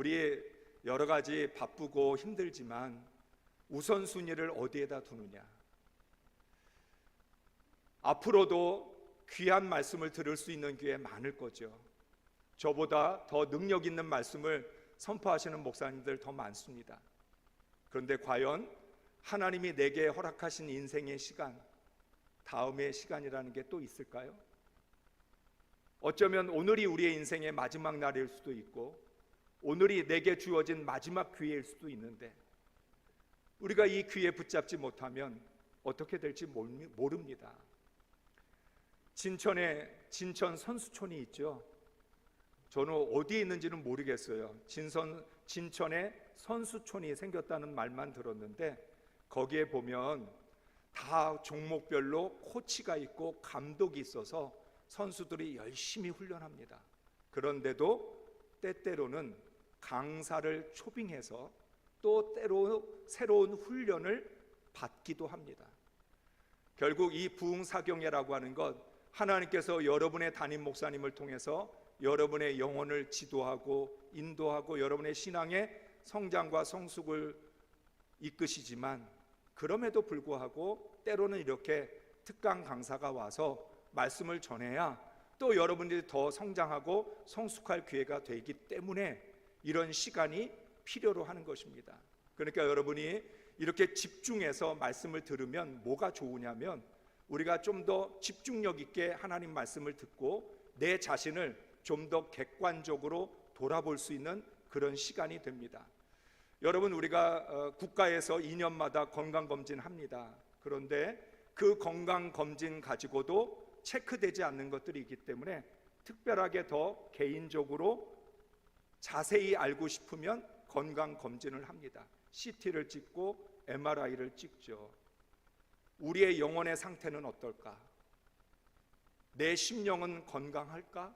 우리 여러 가지 바쁘고 힘들지만 우선순위를 어디에다 두느냐. 앞으로도 귀한 말씀을 들을 수 있는 기회 많을 거죠. 저보다 더 능력 있는 말씀을 선포하시는 목사님들 더 많습니다. 그런데 과연 하나님이 내게 허락하신 인생의 시간, 다음의 시간이라는 게 또 있을까요? 어쩌면 오늘이 우리의 인생의 마지막 날일 수도 있고 오늘이 내게 주어진 마지막 기회일 수도 있는데 우리가 이 기회에 붙잡지 못하면 어떻게 될지 모릅니다. 진천에 진천 선수촌이 있죠. 저는 어디에 있는지는 모르겠어요. 진천에 선수촌이 생겼다는 말만 들었는데 거기에 보면 다 종목별로 코치가 있고 감독이 있어서 선수들이 열심히 훈련합니다. 그런데도 때때로는 강사를 초빙해서 또 때로 새로운 훈련을 받기도 합니다. 결국 이 부흥사경회라고 하는 것, 하나님께서 여러분의 담임 목사님을 통해서 여러분의 영혼을 지도하고 인도하고 여러분의 신앙의 성장과 성숙을 이끄시지만 그럼에도 불구하고 때로는 이렇게 특강 강사가 와서 말씀을 전해야 또 여러분들이 더 성장하고 성숙할 기회가 되기 때문에 이런 시간이 필요로 하는 것입니다. 그러니까 여러분이 이렇게 집중해서 말씀을 들으면 뭐가 좋으냐면 우리가 좀 더 집중력 있게 하나님 말씀을 듣고 내 자신을 좀 더 객관적으로 돌아볼 수 있는 그런 시간이 됩니다. 여러분, 우리가 국가에서 2년마다 건강검진 합니다. 그런데 그 건강검진 가지고도 체크되지 않는 것들이 있기 때문에 특별하게 더 개인적으로 자세히 알고 싶으면 건강검진을 합니다. CT를 찍고 MRI를 찍죠. 우리의 영혼의 상태는 어떨까? 내 심령은 건강할까?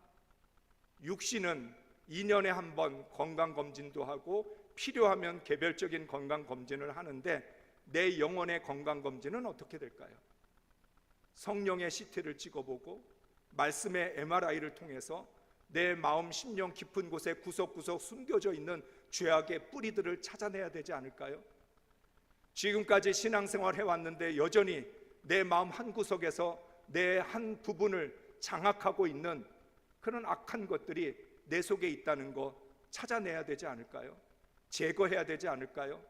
육신은 2년에 한 번 건강검진도 하고 필요하면 개별적인 건강검진을 하는데 내 영혼의 건강검진은 어떻게 될까요? 성령의 CT를 찍어보고 말씀의 MRI를 통해서 내 마음 심령 깊은 곳에 구석구석 숨겨져 있는 죄악의 뿌리들을 찾아내야 되지 않을까요? 지금까지 신앙생활 해왔는데 여전히 내 마음 한구석에서 내 한 부분을 장악하고 있는 그런 악한 것들이 내 속에 있다는 거 찾아내야 되지 않을까요? 제거해야 되지 않을까요?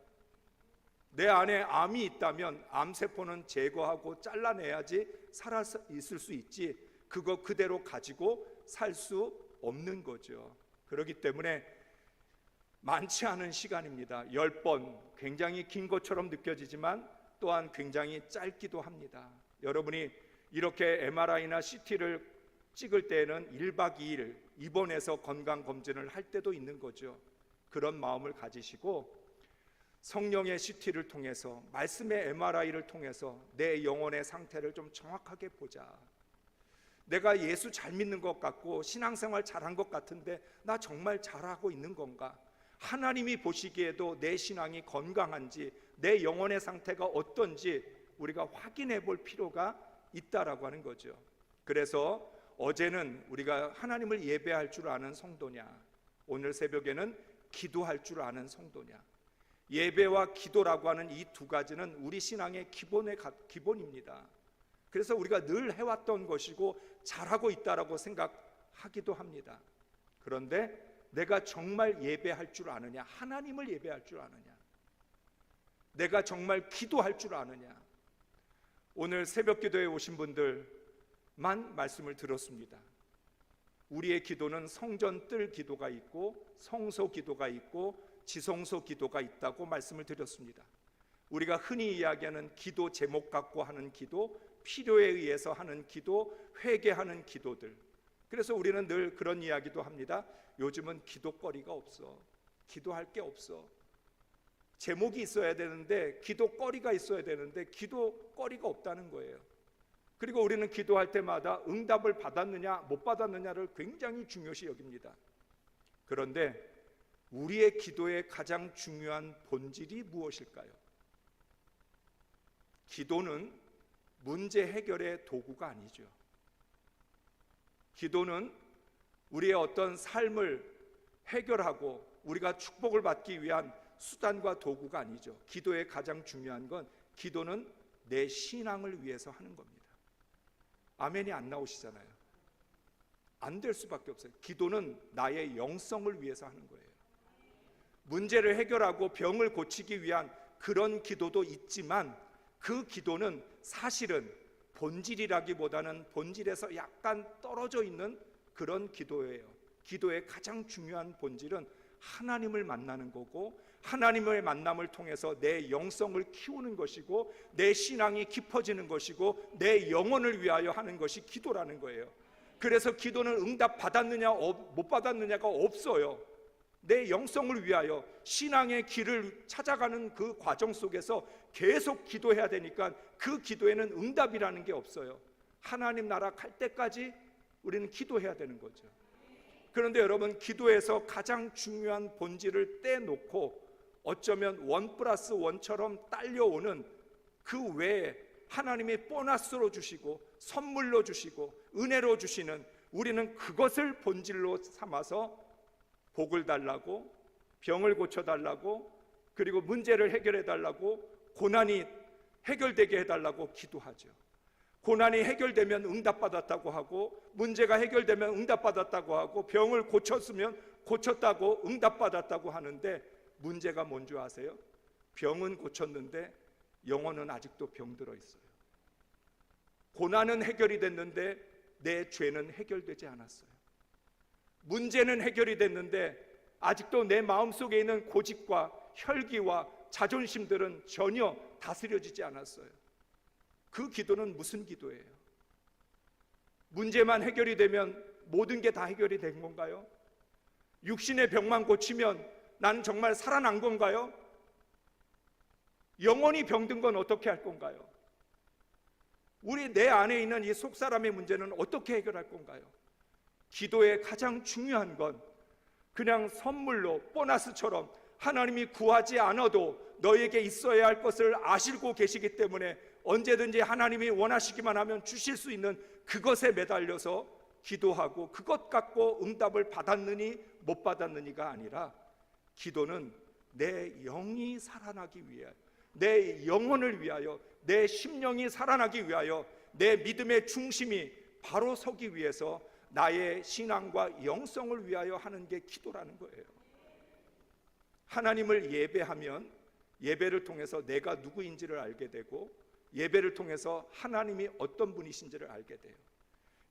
내 안에 암이 있다면 암세포는 제거하고 잘라내야지 살아 있을 수 있지 그거 그대로 가지고 살 수 없는 거죠. 그렇기 때문에 많지 않은 시간입니다. 10번, 굉장히 긴 것처럼 느껴지지만 또한 굉장히 짧기도 합니다. 여러분이 이렇게 MRI나 CT를 찍을 때에는 1박 2일 입원해서 건강검진을 할 때도 있는 거죠. 그런 마음을 가지시고 성령의 CT를 통해서 말씀의 MRI를 통해서 내 영혼의 상태를 좀 정확하게 보자. 내가 예수 잘 믿는 것 같고 신앙생활 잘한 것 같은데 나 정말 잘하고 있는 건가? 하나님이 보시기에도 내 신앙이 건강한지 내 영혼의 상태가 어떤지 우리가 확인해 볼 필요가 있다라고 하는 거죠. 그래서 어제는 우리가 하나님을 예배할 줄 아는 성도냐, 오늘 새벽에는 기도할 줄 아는 성도냐. 예배와 기도라고 하는 이 두 가지는 우리 신앙의 기본입니다. 그래서 우리가 늘 해왔던 것이고 잘하고 있다라고 생각하기도 합니다. 그런데 내가 정말 예배할 줄 아느냐, 하나님을 예배할 줄 아느냐, 내가 정말 기도할 줄 아느냐. 오늘 새벽 기도에 오신 분들만 말씀을 들었습니다. 우리의 기도는 성전 뜰 기도가 있고 성소 기도가 있고 지성소 기도가 있다고 말씀을 드렸습니다. 우리가 흔히 이야기하는 기도 제목 갖고 하는 기도, 필요에 의해서 하는 기도, 회개하는 기도들. 그래서 우리는 늘 그런 이야기도 합니다. 요즘은 기도거리가 없어. 기도할 게 없어. 제목이 있어야 되는데 기도거리가 있어야 되는데 기도거리가 없다는 거예요. 그리고 우리는 기도할 때마다 응답을 받았느냐 못 받았느냐를 굉장히 중요시 여깁니다. 그런데 우리의 기도의 가장 중요한 본질이 무엇일까요? 기도는 문제 해결의 도구가 아니죠. 기도는 우리의 어떤 삶을 해결하고 우리가 축복을 받기 위한 수단과 도구가 아니죠. 기도의 가장 중요한 건 기도는 내 신앙을 위해서 하는 겁니다. 아멘이 안 나오시잖아요. 안 될 수밖에 없어요. 기도는 나의 영성을 위해서 하는 거예요. 문제를 해결하고 병을 고치기 위한 그런 기도도 있지만 그 기도는 사실은 본질이라기보다는 본질에서 약간 떨어져 있는 그런 기도예요. 기도의 가장 중요한 본질은 하나님을 만나는 거고, 하나님의 만남을 통해서 내 영성을 키우는 것이고, 내 신앙이 깊어지는 것이고, 내 영혼을 위하여 하는 것이 기도라는 거예요. 그래서 기도는 응답 받았느냐 못 받았느냐가 없어요. 내 영성을 위하여 신앙의 길을 찾아가는 그 과정 속에서 계속 기도해야 되니까 그 기도에는 응답이라는 게 없어요. 하나님 나라 갈 때까지 우리는 기도해야 되는 거죠. 그런데 여러분, 기도에서 가장 중요한 본질을 떼놓고 어쩌면 1+1처럼 딸려오는 그 외에 하나님이 보너스로 주시고 선물로 주시고 은혜로 주시는, 우리는 그것을 본질로 삼아서 복을 달라고, 병을 고쳐달라고, 그리고 문제를 해결해 달라고, 고난이 해결되게 해달라고 기도하죠. 고난이 해결되면 응답받았다고 하고, 문제가 해결되면 응답받았다고 하고, 병을 고쳤으면 고쳤다고 응답받았다고 하는데, 문제가 뭔지 아세요? 병은 고쳤는데 영혼은 아직도 병들어 있어요. 고난은 해결이 됐는데 내 죄는 해결되지 않았어요. 문제는 해결이 됐는데 아직도 내 마음속에 있는 고집과 혈기와 자존심들은 전혀 다스려지지 않았어요. 그 기도는 무슨 기도예요? 문제만 해결이 되면 모든 게 다 해결이 된 건가요? 육신의 병만 고치면 나는 정말 살아난 건가요? 영원히 병든 건 어떻게 할 건가요? 우리 내 안에 있는 이 속사람의 문제는 어떻게 해결할 건가요? 기도의 가장 중요한 건 그냥 선물로 보너스처럼 하나님이 구하지 않아도 너에게 있어야 할 것을 아시고 계시기 때문에 언제든지 하나님이 원하시기만 하면 주실 수 있는 그것에 매달려서 기도하고, 그것 갖고 응답을 받았느니 못 받았느니가 아니라, 기도는 내 영이 살아나기 위하여, 내 영혼을 위하여, 내 심령이 살아나기 위하여, 내 믿음의 중심이 바로 서기 위해서 나의 신앙과 영성을 위하여 하는 게 기도라는 거예요. 하나님을 예배하면 예배를 통해서 내가 누구인지를 알게 되고, 예배를 통해서 하나님이 어떤 분이신지를 알게 돼요.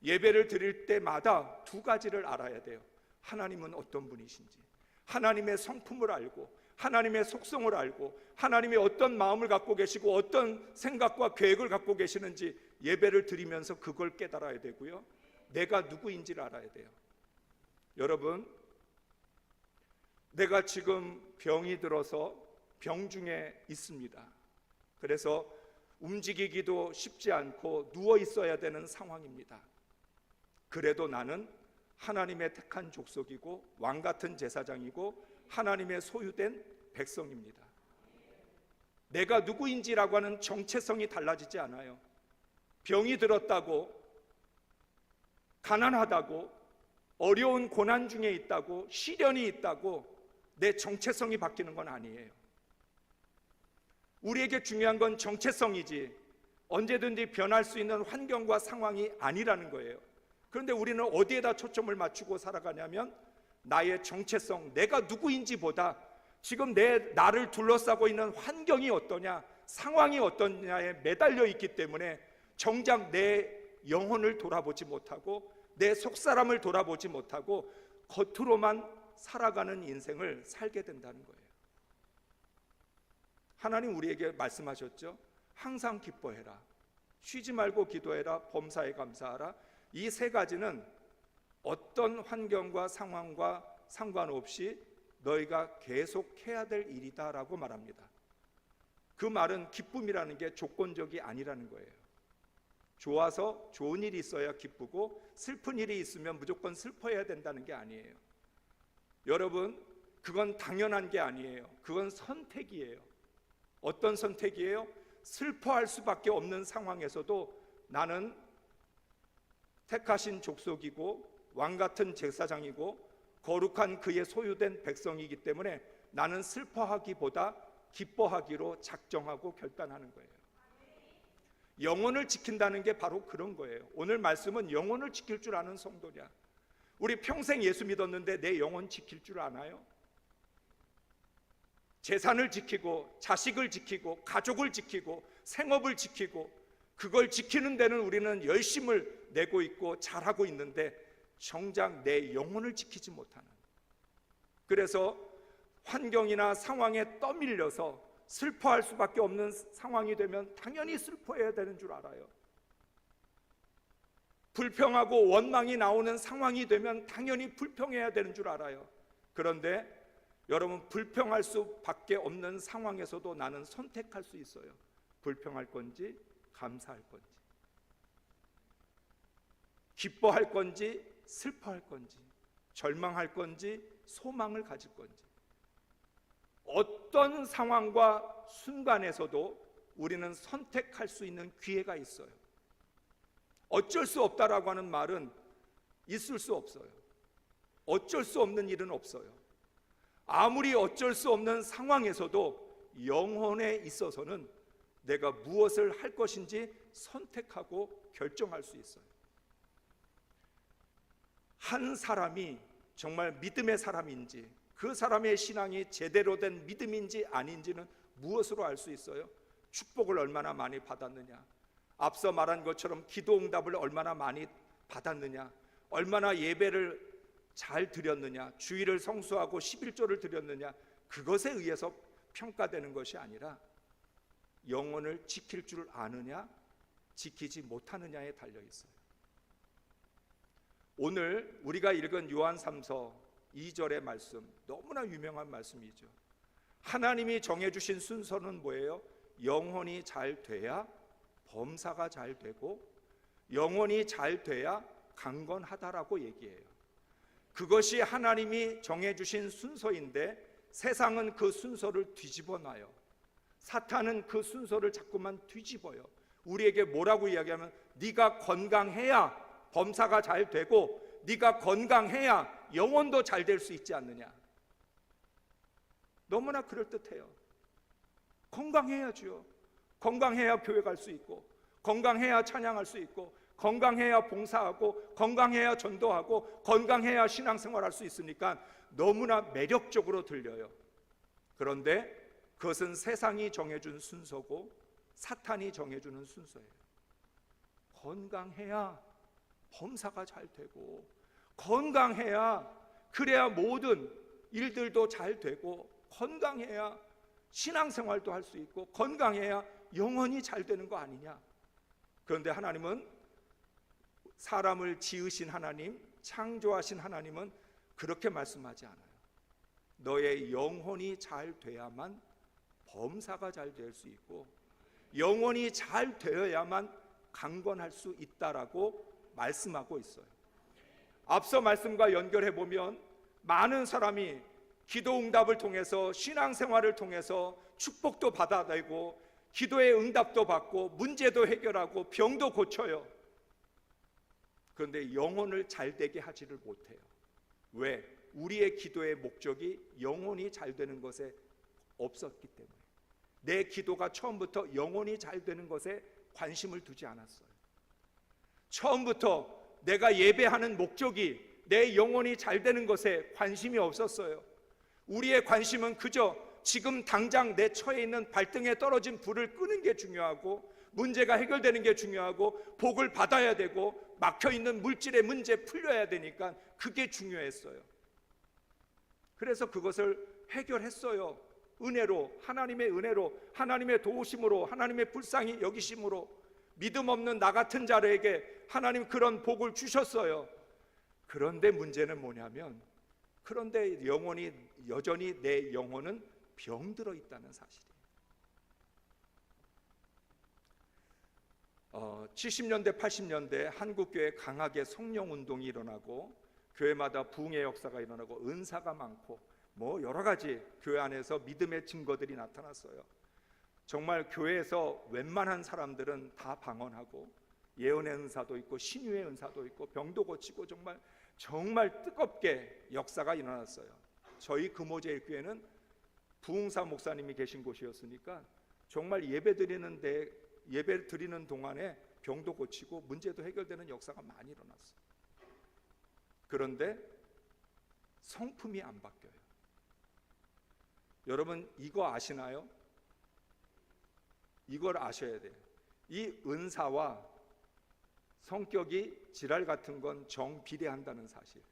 예배를 드릴 때마다 두 가지를 알아야 돼요. 하나님은 어떤 분이신지, 하나님의 성품을 알고, 하나님의 속성을 알고, 하나님이 어떤 마음을 갖고 계시고 어떤 생각과 계획을 갖고 계시는지 예배를 드리면서 그걸 깨달아야 되고요, 내가 누구인지를 알아야 돼요. 여러분, 내가 지금 병이 들어서 병중에 있습니다. 그래서 움직이기도 쉽지 않고 누워 있어야 되는 상황입니다. 그래도 나는 하나님의 택한 족속이고 왕같은 제사장이고 하나님의 소유된 백성입니다. 내가 누구인지라고 하는 정체성이 달라지지 않아요. 병이 들었다고, 가난하다고, 어려운 고난 중에 있다고, 시련이 있다고 내 정체성이 바뀌는 건 아니에요. 우리에게 중요한 건 정체성이지 언제든지 변할 수 있는 환경과 상황이 아니라는 거예요. 그런데 우리는 어디에다 초점을 맞추고 살아가냐면 나의 정체성, 내가 누구인지보다 지금 나를 둘러싸고 있는 환경이 어떠냐, 상황이 어떠냐에 매달려 있기 때문에 정작 내 영혼을 돌아보지 못하고 내 속사람을 돌아보지 못하고 겉으로만 살아가는 인생을 살게 된다는 거예요. 하나님 우리에게 말씀하셨죠. 항상 기뻐해라, 쉬지 말고 기도해라, 범사에 감사하라. 이 세 가지는 어떤 환경과 상황과 상관없이 너희가 계속 해야 될 일이다 라고 말합니다. 그 말은 기쁨이라는 게 조건적이 아니라는 거예요. 좋아서 좋은 일이 있어야 기쁘고 슬픈 일이 있으면 무조건 슬퍼해야 된다는 게 아니에요. 여러분, 그건 당연한 게 아니에요. 그건 선택이에요. 어떤 선택이에요? 슬퍼할 수밖에 없는 상황에서도 나는 택하신 족속이고 왕같은 제사장이고 거룩한 그의 소유된 백성이기 때문에 나는 슬퍼하기보다 기뻐하기로 작정하고 결단하는 거예요. 영혼을 지킨다는 게 바로 그런 거예요. 오늘 말씀은 영혼을 지킬 줄 아는 성도냐. 우리 평생 예수 믿었는데 내 영혼 지킬 줄 아나요? 재산을 지키고 자식을 지키고 가족을 지키고 생업을 지키고 그걸 지키는 데는 우리는 열심을 내고 있고 잘하고 있는데 정작 내 영혼을 지키지 못하는, 그래서 환경이나 상황에 떠밀려서 슬퍼할 수밖에 없는 상황이 되면 당연히 슬퍼해야 되는 줄 알아요. 불평하고 원망이 나오는 상황이 되면 당연히 불평해야 되는 줄 알아요. 그런데 여러분, 불평할 수밖에 없는 상황에서도 나는 선택할 수 있어요. 불평할 건지 감사할 건지, 기뻐할 건지 슬퍼할 건지, 절망할 건지 소망을 가질 건지. 어떤 상황과 순간에서도 우리는 선택할 수 있는 기회가 있어요. 어쩔 수 없다라고 하는 말은 있을 수 없어요. 어쩔 수 없는 일은 없어요. 아무리 어쩔 수 없는 상황에서도 영혼에 있어서는 내가 무엇을 할 것인지 선택하고 결정할 수 있어요. 한 사람이 정말 믿음의 사람인지, 그 사람의 신앙이 제대로 된 믿음인지 아닌지는 무엇으로 알 수 있어요? 축복을 얼마나 많이 받았느냐, 앞서 말한 것처럼 기도 응답을 얼마나 많이 받았느냐, 얼마나 예배를 잘 드렸느냐, 주일을 성수하고 11조를 드렸느냐, 그것에 의해서 평가되는 것이 아니라 영혼을 지킬 줄 아느냐 지키지 못하느냐에 달려 있어요. 오늘 우리가 읽은 요한 3서 2절의 말씀, 너무나 유명한 말씀이죠. 하나님이 정해주신 순서는 뭐예요? 영혼이 잘 돼야 범사가 잘 되고 영혼이 잘 돼야 강건하다라고 얘기해요. 그것이 하나님이 정해주신 순서인데 세상은 그 순서를 뒤집어 놔요. 사탄은 그 순서를 자꾸만 뒤집어요. 우리에게 뭐라고 이야기하면, 네가 건강해야 범사가 잘 되고 네가 건강해야 영혼도 잘 될 수 있지 않느냐. 너무나 그럴듯해요. 건강해야죠. 건강해야 교회 갈 수 있고, 건강해야 찬양할 수 있고, 건강해야 봉사하고, 건강해야 전도하고, 건강해야 신앙생활할 수 있으니까 너무나 매력적으로 들려요. 그런데 그것은 세상이 정해준 순서고 사탄이 정해주는 순서예요. 건강해야 범사가 잘 되고, 건강해야 그래야 모든 일들도 잘 되고, 건강해야 신앙생활도 할 수 있고, 건강해야 영혼이 잘 되는 거 아니냐. 그런데 하나님은, 사람을 지으신 하나님, 창조하신 하나님은 그렇게 말씀하지 않아요. 너의 영혼이 잘 돼야만 범사가 잘 될 수 있고 영혼이 잘 되어야만 강건할 수 있다라고 말씀하고 있어요. 앞서 말씀과 연결해 보면 많은 사람이 기도 응답을 통해서, 신앙생활을 통해서 축복도 받아내고 기도의 응답도 받고 문제도 해결하고 병도 고쳐요. 그런데 영혼을 잘 되게 하지를 못해요. 왜? 우리의 기도의 목적이 영혼이 잘 되는 것에 없었기 때문에. 내 기도가 처음부터 영혼이 잘 되는 것에 관심을 두지 않았어요. 처음부터 내가 예배하는 목적이 내 영혼이 잘 되는 것에 관심이 없었어요. 우리의 관심은 그저 지금 당장 내 처해 있는 발등에 떨어진 불을 끄는 게 중요하고, 문제가 해결되는 게 중요하고, 복을 받아야 되고, 막혀있는 물질의 문제 풀려야 되니까 그게 중요했어요. 그래서 그것을 해결했어요. 은혜로, 하나님의 은혜로, 하나님의 도우심으로, 하나님의 불쌍히 여기심으로. 믿음 없는 나 같은 자들에게 하나님 그런 복을 주셨어요. 그런데 문제는 뭐냐면, 그런데 영혼이, 여전히 내 영혼은 병들어 있다는 사실이에요. 70년대 80년대 한국교회 강하게 성령운동이 일어나고 교회마다 부흥의 역사가 일어나고 은사가 많고 뭐 여러 가지 교회 안에서 믿음의 증거들이 나타났어요. 정말 교회에서 웬만한 사람들은 다 방언하고 예언의 은사도 있고 신유의 은사도 있고 병도 고치고 정말 정말 뜨겁게 역사가 일어났어요. 저희 금호제일교회는 부흥사 목사님이 계신 곳이었으니까 정말 예배 드리는 동안에 병도 고치고 문제도 해결되는 역사가 많이 일어났어요. 그런데 성품이 안 바뀌어요. 여러분 이거 아시나요? 이걸 아셔야 돼요. 이 은사와 성격이 지랄 같은 건 정비례한다는 사실.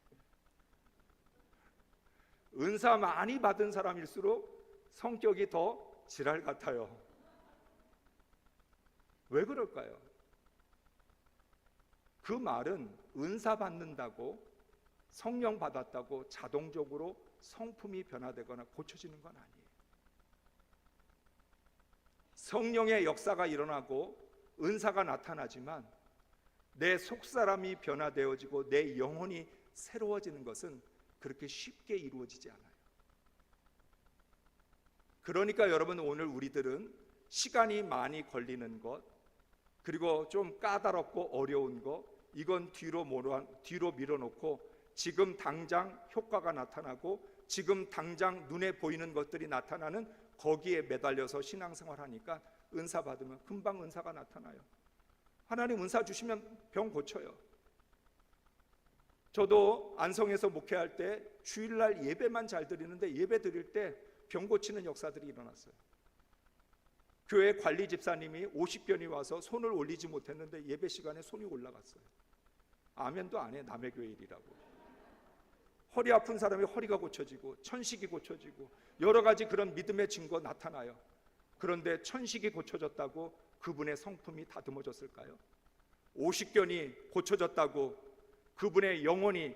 은사 많이 받은 사람일수록 성격이 더 지랄 같아요. 왜 그럴까요? 그 말은 은사 받는다고, 성령 받았다고 자동적으로 성품이 변화되거나 고쳐지는 건 아니에요. 성령의 역사가 일어나고 은사가 나타나지만 내 속사람이 변화되어지고 내 영혼이 새로워지는 것은 그렇게 쉽게 이루어지지 않아요. 그러니까 여러분, 오늘 우리들은 시간이 많이 걸리는 것, 그리고 좀 까다롭고 어려운 것, 이건 뒤로 밀어놓고 지금 당장 효과가 나타나고 지금 당장 눈에 보이는 것들이 나타나는 거기에 매달려서 신앙생활하니까 은사 받으면 금방 은사가 나타나요. 하나님 은사 주시면 병 고쳐요. 저도 안성에서 목회할 때 주일날 예배만 잘 드리는데 예배 드릴 때 병 고치는 역사들이 일어났어요. 교회 관리 집사님이 50견이 와서 손을 올리지 못했는데 예배 시간에 손이 올라갔어요. 아멘도 안 해, 남의 교회 일이라고. 허리 아픈 사람이 허리가 고쳐지고 천식이 고쳐지고 여러 가지 그런 믿음의 증거 나타나요. 그런데 천식이 고쳐졌다고 그분의 성품이 다듬어졌을까요? 50견이 고쳐졌다고 그분의 영혼이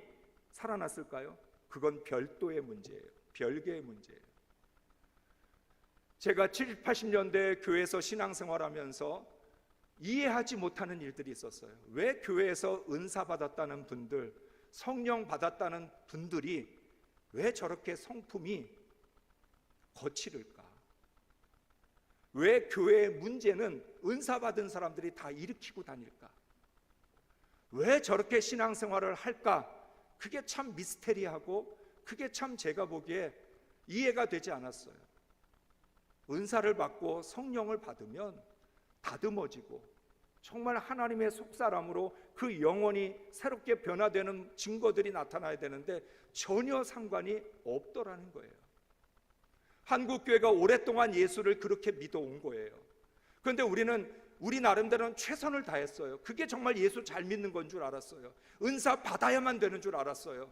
살아났을까요? 그건 별도의 문제예요. 별개의 문제예요. 제가 70, 80년대 교회에서 신앙생활하면서 이해하지 못하는 일들이 있었어요. 왜 교회에서 은사 받았다는 분들, 성령 받았다는 분들이 왜 저렇게 성품이 거칠을까? 왜 교회의 문제는 은사 받은 사람들이 다 일으키고 다닐까? 왜 저렇게 신앙생활을 할까? 그게 참 미스테리하고 그게 참 제가 보기에 이해가 되지 않았어요. 은사를 받고 성령을 받으면 다듬어지고 정말 하나님의 속사람으로 그 영혼이 새롭게 변화되는 증거들이 나타나야 되는데 전혀 상관이 없더라는 거예요. 한국교회가 오랫동안 예수를 그렇게 믿어온 거예요. 그런데 우리 나름대로는 최선을 다했어요. 그게 정말 예수 잘 믿는 건 줄 알았어요. 은사 받아야만 되는 줄 알았어요.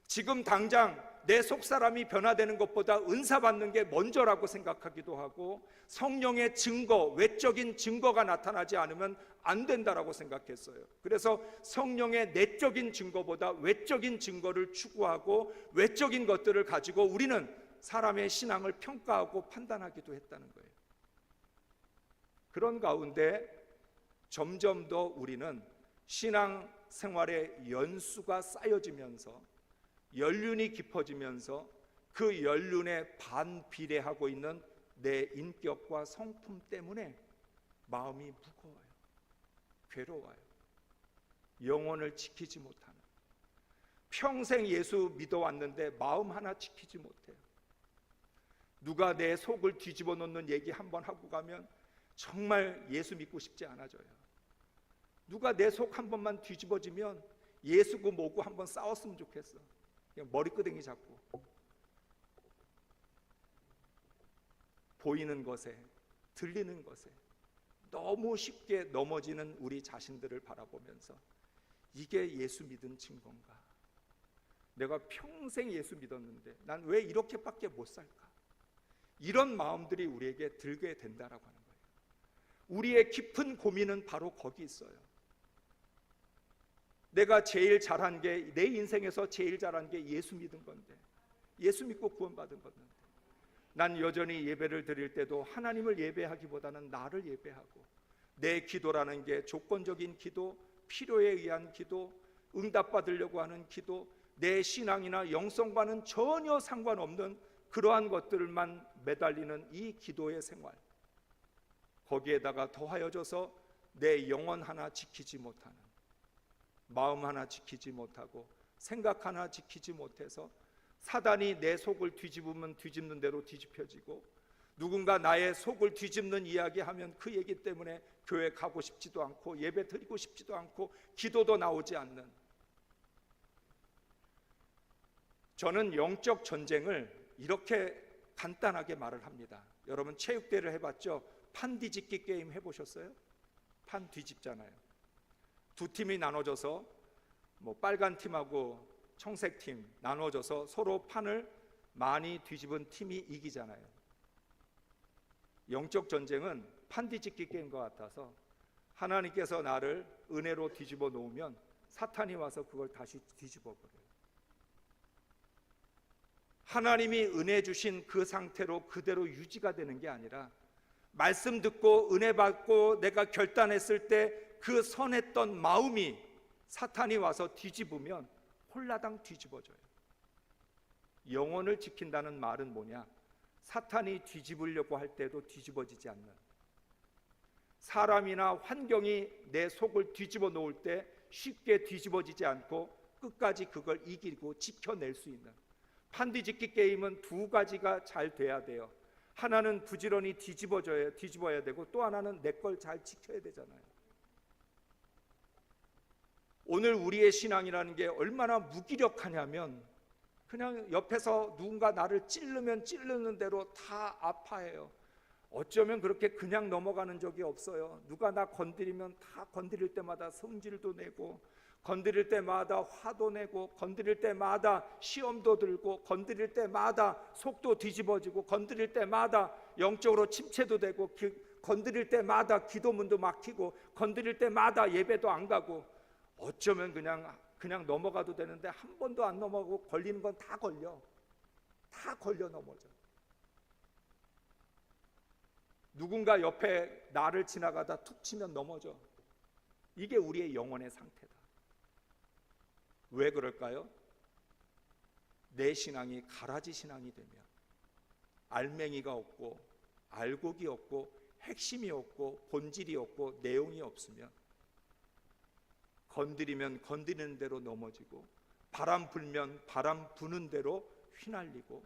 지금 당장 내 속사람이 변화되는 것보다 은사 받는 게 먼저라고 생각하기도 하고 성령의 증거, 외적인 증거가 나타나지 않으면 안 된다라고 생각했어요. 그래서 성령의 내적인 증거보다 외적인 증거를 추구하고 외적인 것들을 가지고 우리는 사람의 신앙을 평가하고 판단하기도 했다는 거예요. 그런 가운데 점점 더 우리는 신앙 생활의 연수가 쌓여지면서 연륜이 깊어지면서 그 연륜에 반비례하고 있는 내 인격과 성품 때문에 마음이 무거워요. 괴로워요. 영혼을 지키지 못하는, 평생 예수 믿어왔는데 마음 하나 지키지 못해요. 누가 내 속을 뒤집어 놓는 얘기 한번 하고 가면 정말 예수 믿고 싶지 않아져요. 누가 내 속 한 번만 뒤집어지면 예수고 뭐고 한번 싸웠으면 좋겠어. 그냥 머리끄댕이 잡고 보이는 것에, 들리는 것에 너무 쉽게 넘어지는 우리 자신들을 바라보면서 이게 예수 믿은 증거인가? 내가 평생 예수 믿었는데 난 왜 이렇게밖에 못 살까? 이런 마음들이 우리에게 들게 된다라고 하는 거예요. 우리의 깊은 고민은 바로 거기 있어요. 내가 제일 잘한 게, 내 인생에서 제일 잘한 게 예수 믿은 건데, 예수 믿고 구원받은 건데, 난 여전히 예배를 드릴 때도 하나님을 예배하기보다는 나를 예배하고, 내 기도라는 게 조건적인 기도, 필요에 의한 기도, 응답받으려고 하는 기도, 내 신앙이나 영성과는 전혀 상관없는 그러한 것들만 매달리는 이 기도의 생활, 거기에다가 더하여져서 내 영혼 하나 지키지 못하는, 마음 하나 지키지 못하고 생각 하나 지키지 못해서 사단이 내 속을 뒤집으면 뒤집는 대로 뒤집혀지고, 누군가 나의 속을 뒤집는 이야기하면 그 얘기 때문에 교회 가고 싶지도 않고 예배 드리고 싶지도 않고 기도도 나오지 않는, 저는 영적 전쟁을 이렇게 간단하게 말을 합니다. 여러분 체육대회를 해봤죠? 판 뒤집기 게임 해보셨어요? 판 뒤집잖아요. 두 팀이 나눠져서 빨간 팀하고 청색 팀 나눠져서 서로 판을 많이 뒤집은 팀이 이기잖아요. 영적 전쟁은 판 뒤집기 게임과 같아서 하나님께서 나를 은혜로 뒤집어 놓으면 사탄이 와서 그걸 다시 뒤집어 버려요. 하나님이 은혜 주신 그 상태로 그대로 유지가 되는 게 아니라, 말씀 듣고 은혜 받고 내가 결단했을 때 그 선했던 마음이 사탄이 와서 뒤집으면 홀라당 뒤집어져요. 영혼을 지킨다는 말은 뭐냐? 사탄이 뒤집으려고 할 때도 뒤집어지지 않는, 사람이나 환경이 내 속을 뒤집어 놓을 때 쉽게 뒤집어지지 않고 끝까지 그걸 이기고 지켜낼 수 있는, 판 뒤집기 게임은 두 가지가 잘 돼야 돼요. 하나는 부지런히 뒤집어야 되고, 또 하나는 내 걸 잘 지켜야 되잖아요. 오늘 우리의 신앙이라는 게 얼마나 무기력하냐면, 그냥 옆에서 누군가 나를 찌르면 찌르는 대로 다 아파해요. 어쩌면 그렇게 그냥 넘어가는 적이 없어요. 누가 나 건드리면 다 건드릴 때마다 성질도 내고, 건드릴 때마다 화도 내고, 건드릴 때마다 시험도 들고, 건드릴 때마다 속도 뒤집어지고, 건드릴 때마다 영적으로 침체도 되고, 건드릴 때마다 기도문도 막히고, 건드릴 때마다 예배도 안 가고, 어쩌면 그냥 넘어가도 되는데 한 번도 안 넘어가고 걸리는 건 다 걸려 넘어져. 누군가 옆에 나를 지나가다 툭 치면 넘어져. 이게 우리의 영혼의 상태다. 왜 그럴까요? 내 신앙이 가라지 신앙이 되면, 알맹이가 없고 알곡이 없고 핵심이 없고 본질이 없고 내용이 없으면, 건드리면 건드리는 대로 넘어지고, 바람 불면 바람 부는 대로 휘날리고,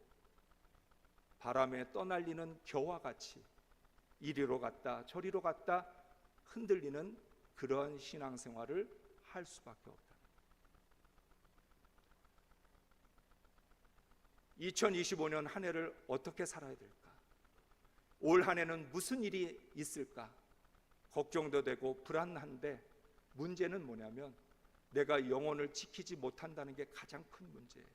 바람에 떠날리는 겨와 같이 이리로 갔다 저리로 갔다 흔들리는 그런 신앙생활을 할 수밖에 없다. 2025년 한 해를 어떻게 살아야 될까? 올 한 해는 무슨 일이 있을까? 걱정도 되고 불안한데, 문제는 뭐냐면 내가 영혼을 지키지 못한다는 게 가장 큰 문제예요.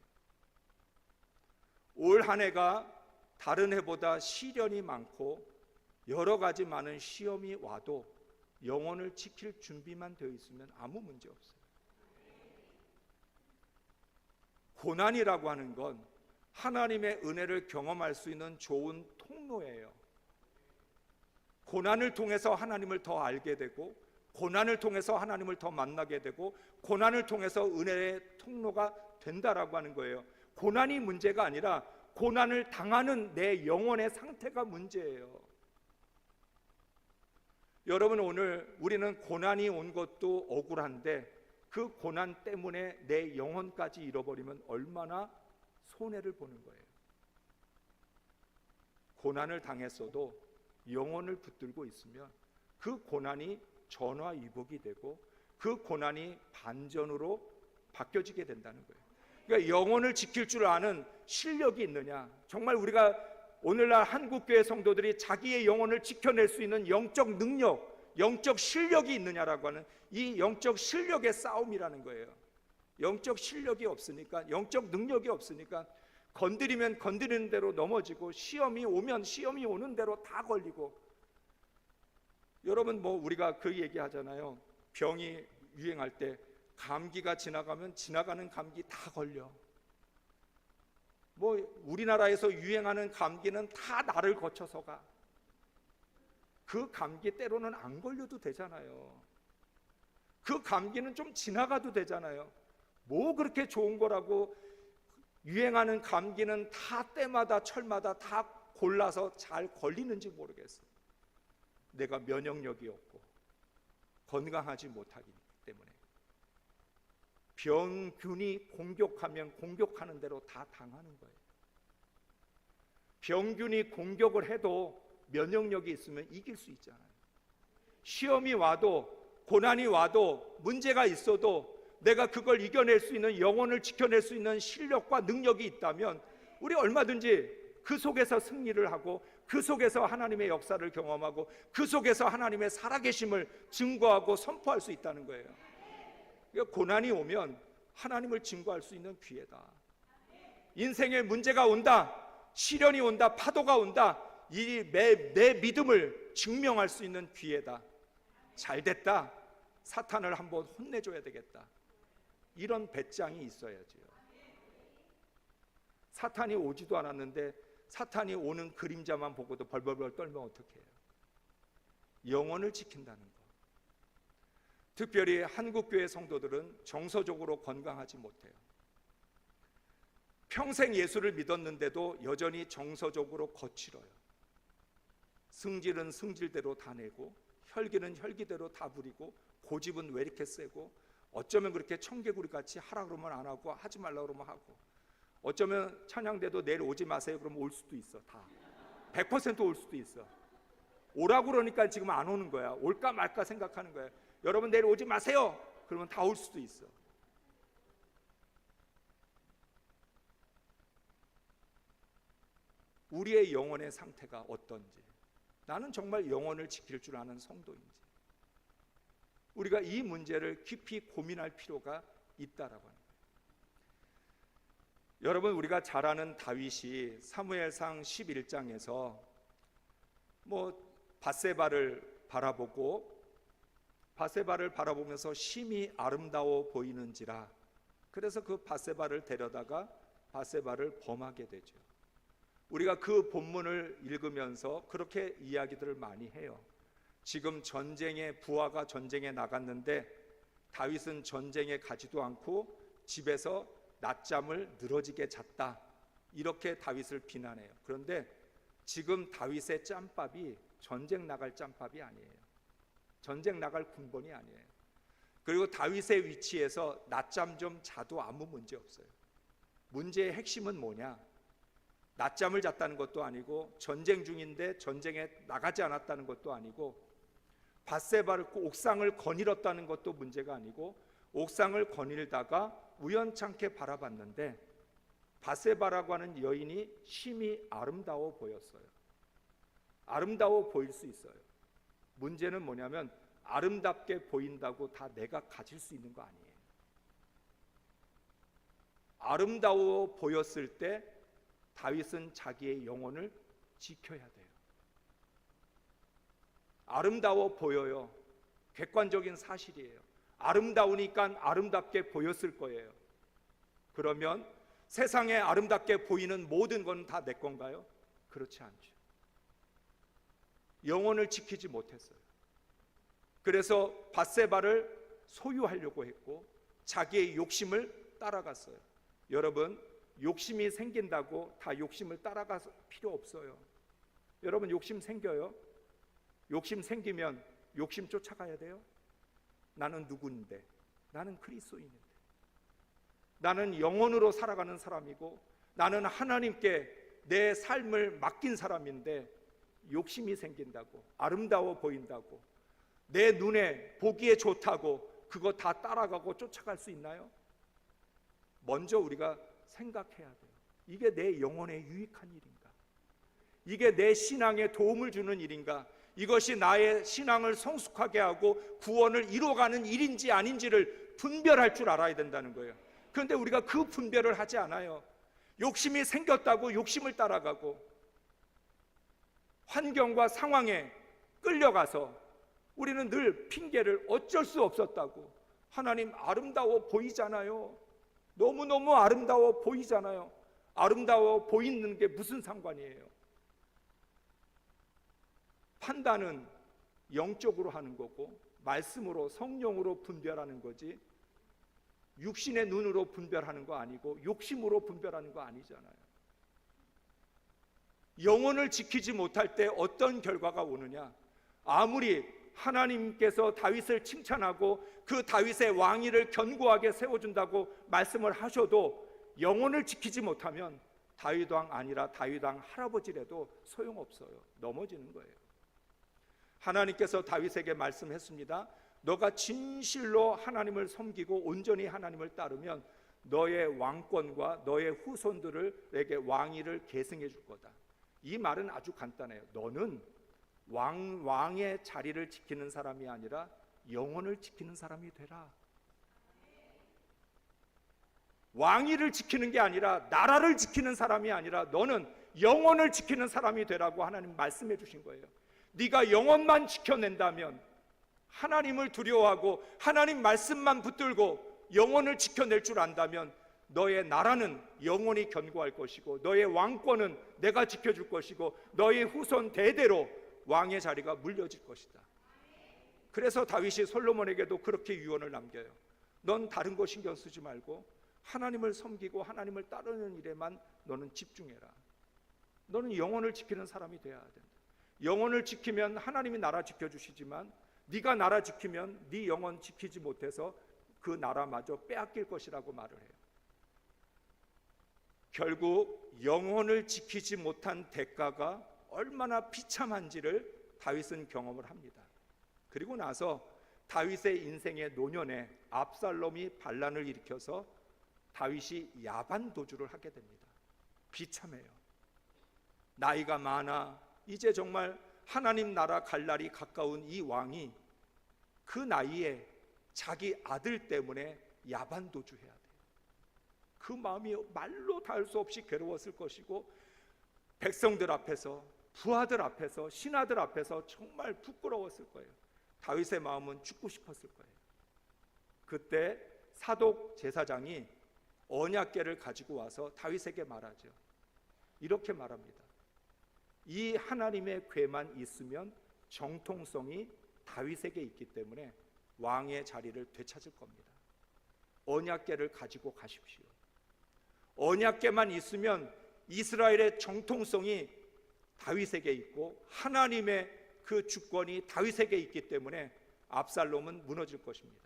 올 한 해가 다른 해보다 시련이 많고 여러 가지 많은 시험이 와도 영혼을 지킬 준비만 되어 있으면 아무 문제 없어요. 고난이라고 하는 건 하나님의 은혜를 경험할 수 있는 좋은 통로예요. 고난을 통해서 하나님을 더 알게 되고, 고난을 통해서 하나님을 더 만나게 되고, 고난을 통해서 은혜의 통로가 된다라고 하는 거예요. 고난이 문제가 아니라 고난을 당하는 내 영혼의 상태가 문제예요. 여러분, 오늘 우리는 고난이 온 것도 억울한데 그 고난 때문에 내 영혼까지 잃어버리면 얼마나 손해를 보는 거예요. 고난을 당했어도 영혼을 붙들고 있으면 그 고난이 전화위복이 되고 그 고난이 반전으로 바뀌어지게 된다는 거예요. 그러니까 영혼을 지킬 줄 아는 실력이 있느냐, 정말 우리가 오늘날 한국교회 성도들이 자기의 영혼을 지켜낼 수 있는 영적 능력, 영적 실력이 있느냐라고 하는 이 영적 실력의 싸움이라는 거예요. 영적 실력이 없으니까, 영적 능력이 없으니까 건드리면 건드리는 대로 넘어지고, 시험이 오면 시험이 오는 대로 다 걸리고. 여러분, 우리가 그 얘기 하잖아요. 병이 유행할 때 감기가 지나가면 지나가는 감기 다 걸려. 우리나라에서 유행하는 감기는 다 나를 거쳐서 가. 그 감기 때로는 안 걸려도 되잖아요. 그 감기는 좀 지나가도 되잖아요. 뭐 그렇게 좋은 거라고. 유행하는 감기는 다 때마다 철마다 다 골라서 잘 걸리는지 모르겠어요. 내가 면역력이 없고 건강하지 못하기 때문에. 병균이 공격하면 공격하는 대로 다 당하는 거예요. 병균이 공격을 해도 면역력이 있으면 이길 수 있잖아요. 시험이 와도 고난이 와도 문제가 있어도 내가 그걸 이겨낼 수 있는, 영혼을 지켜낼 수 있는 실력과 능력이 있다면 우리 얼마든지 그 속에서 승리를 하고 그 속에서 하나님의 역사를 경험하고 그 속에서 하나님의 살아계심을 증거하고 선포할 수 있다는 거예요. 그러니까 고난이 오면 하나님을 증거할 수 있는 기회다. 인생에 문제가 온다, 시련이 온다, 파도가 온다, 내 믿음을 증명할 수 있는 기회다. 잘됐다, 사탄을 한번 혼내줘야 되겠다, 이런 배짱이 있어야지요. 사탄이 오지도 않았는데 사탄이 오는 그림자만 보고도 벌벌벌 떨면 어떡해요? 영혼을 지킨다는 것. 특별히 한국교회 성도들은 정서적으로 건강하지 못해요. 평생 예수를 믿었는데도 여전히 정서적으로 거칠어요. 승질은 승질대로 다 내고 혈기는 혈기대로 다 부리고 고집은 왜 이렇게 세고 어쩌면 그렇게 청개구리같이 하라 그러면 안 하고 하지 말라 그러면 하고 어쩌면 찬양대도 내일 오지 마세요 그러면 올 수도 있어. 다 100% 올 수도 있어. 오라고 그러니까 지금 안 오는 거야. 올까 말까 생각하는 거야. 여러분 내일 오지 마세요 그러면 다 올 수도 있어. 우리의 영혼의 상태가 어떤지, 나는 정말 영혼을 지킬 줄 아는 성도인지, 우리가 이 문제를 깊이 고민할 필요가 있다라고 하는 거예요. 여러분, 우리가 잘 아는 다윗이 사무엘상 11장에서 밧세바를 바라보면서 심히 아름다워 보이는지라, 그래서 그 밧세바를 데려다가 밧세바를 범하게 되죠. 우리가 그 본문을 읽으면서 그렇게 이야기들을 많이 해요. 지금 부하가 전쟁에 나갔는데 다윗은 전쟁에 가지도 않고 집에서 낮잠을 늘어지게 잤다, 이렇게 다윗을 비난해요. 그런데 지금 다윗의 짬밥이 전쟁 나갈 짬밥이 아니에요. 전쟁 나갈 군번이 아니에요. 그리고 다윗의 위치에서 낮잠 좀 자도 아무 문제 없어요. 문제의 핵심은 뭐냐? 낮잠을 잤다는 것도 아니고 전쟁 중인데 전쟁에 나가지 않았다는 것도 아니고 밧세바를 옥상을 거닐었다는 것도 문제가 아니고 옥상을 거닐다가 우연찮게 바라봤는데 밧세바라고 하는 여인이 심히 아름다워 보였어요. 아름다워 보일 수 있어요. 문제는 뭐냐면 아름답게 보인다고 다 내가 가질 수 있는 거 아니에요. 아름다워 보였을 때 다윗은 자기의 영혼을 지켜야 돼요. 아름다워 보여요. 객관적인 사실이에요. 아름다우니까 아름답게 보였을 거예요. 그러면 세상에 아름답게 보이는 모든 건 다 내 건가요? 그렇지 않죠. 영혼을 지키지 못했어요. 그래서 밧세바를 소유하려고 했고 자기의 욕심을 따라갔어요. 여러분, 욕심이 생긴다고 다 욕심을 따라갈 필요 없어요. 여러분, 욕심 생겨요? 욕심 생기면 욕심 쫓아가야 돼요? 나는 누구인데? 나는 그리스도인인데, 나는 영혼으로 살아가는 사람이고 나는 하나님께 내 삶을 맡긴 사람인데 욕심이 생긴다고, 아름다워 보인다고, 내 눈에 보기에 좋다고 그거 다 따라가고 쫓아갈 수 있나요? 먼저 우리가 생각해야 돼요. 이게 내 영혼에 유익한 일인가? 이게 내 신앙에 도움을 주는 일인가? 이것이 나의 신앙을 성숙하게 하고 구원을 이루어가는 일인지 아닌지를 분별할 줄 알아야 된다는 거예요. 그런데 우리가 그 분별을 하지 않아요. 욕심이 생겼다고 욕심을 따라가고 환경과 상황에 끌려가서 우리는 늘 핑계를 어쩔 수 없었다고, 하나님 아름다워 보이잖아요. 너무너무 아름다워 보이잖아요. 아름다워 보이는 게 무슨 상관이에요? 판단은 영적으로 하는 거고 말씀으로, 성령으로 분별하는 거지 육신의 눈으로 분별하는 거 아니고 욕심으로 분별하는 거 아니잖아요. 영혼을 지키지 못할 때 어떤 결과가 오느냐? 아무리 하나님께서 다윗을 칭찬하고 그 다윗의 왕위를 견고하게 세워준다고 말씀을 하셔도 영혼을 지키지 못하면 다윗 왕 아니라 다윗 왕 할아버지라도 소용없어요. 넘어지는 거예요. 하나님께서 다윗에게 말씀했습니다. 너가 진실로 하나님을 섬기고 온전히 하나님을 따르면 너의 왕권과 너의 후손들에게 왕위를 계승해 줄 거다. 이 말은 아주 간단해요. 너는 왕의 자리를 지키는 사람이 아니라 영혼을 지키는 사람이 되라. 왕위를 지키는 게 아니라, 나라를 지키는 사람이 아니라 너는 영혼을 지키는 사람이 되라고 하나님 말씀해 주신 거예요. 네가 영혼만 지켜낸다면, 하나님을 두려워하고 하나님 말씀만 붙들고 영혼을 지켜낼 줄 안다면 너의 나라는 영원히 견고할 것이고 너의 왕권은 내가 지켜줄 것이고 너의 후손 대대로 왕의 자리가 물려질 것이다. 그래서 다윗이 솔로몬에게도 그렇게 유언을 남겨요. 넌 다른 거 신경 쓰지 말고 하나님을 섬기고 하나님을 따르는 일에만 너는 집중해라. 너는 영혼을 지키는 사람이 되어야 된다. 영혼을 지키면 하나님이 나라 지켜주시지만 네가 나라 지키면 네 영혼 지키지 못해서 그 나라마저 빼앗길 것이라고 말을 해요. 결국 영혼을 지키지 못한 대가가 얼마나 비참한지를 다윗은 경험을 합니다. 그리고 나서 다윗의 인생의 노년에 압살롬이 반란을 일으켜서 다윗이 야반 도주를 하게 됩니다. 비참해요. 나이가 많아 이제 정말 하나님 나라 갈 날이 가까운 이 왕이 그 나이에 자기 아들 때문에 야반 도주해야 돼요. 그 마음이 말로 다 할 수 없이 괴로웠을 것이고 백성들 앞에서, 부하들 앞에서, 신하들 앞에서 정말 부끄러웠을 거예요. 다윗의 마음은 죽고 싶었을 거예요. 그때 사독 제사장이 언약궤를 가지고 와서 다윗에게 말하죠. 이렇게 말합니다. 이 하나님의 궤만 있으면 정통성이 다윗에게 있기 때문에 왕의 자리를 되찾을 겁니다. 언약궤를 가지고 가십시오. 언약궤만 있으면 이스라엘의 정통성이 다윗에게 있고 하나님의 그 주권이 다윗에게 있기 때문에 압살롬은 무너질 것입니다.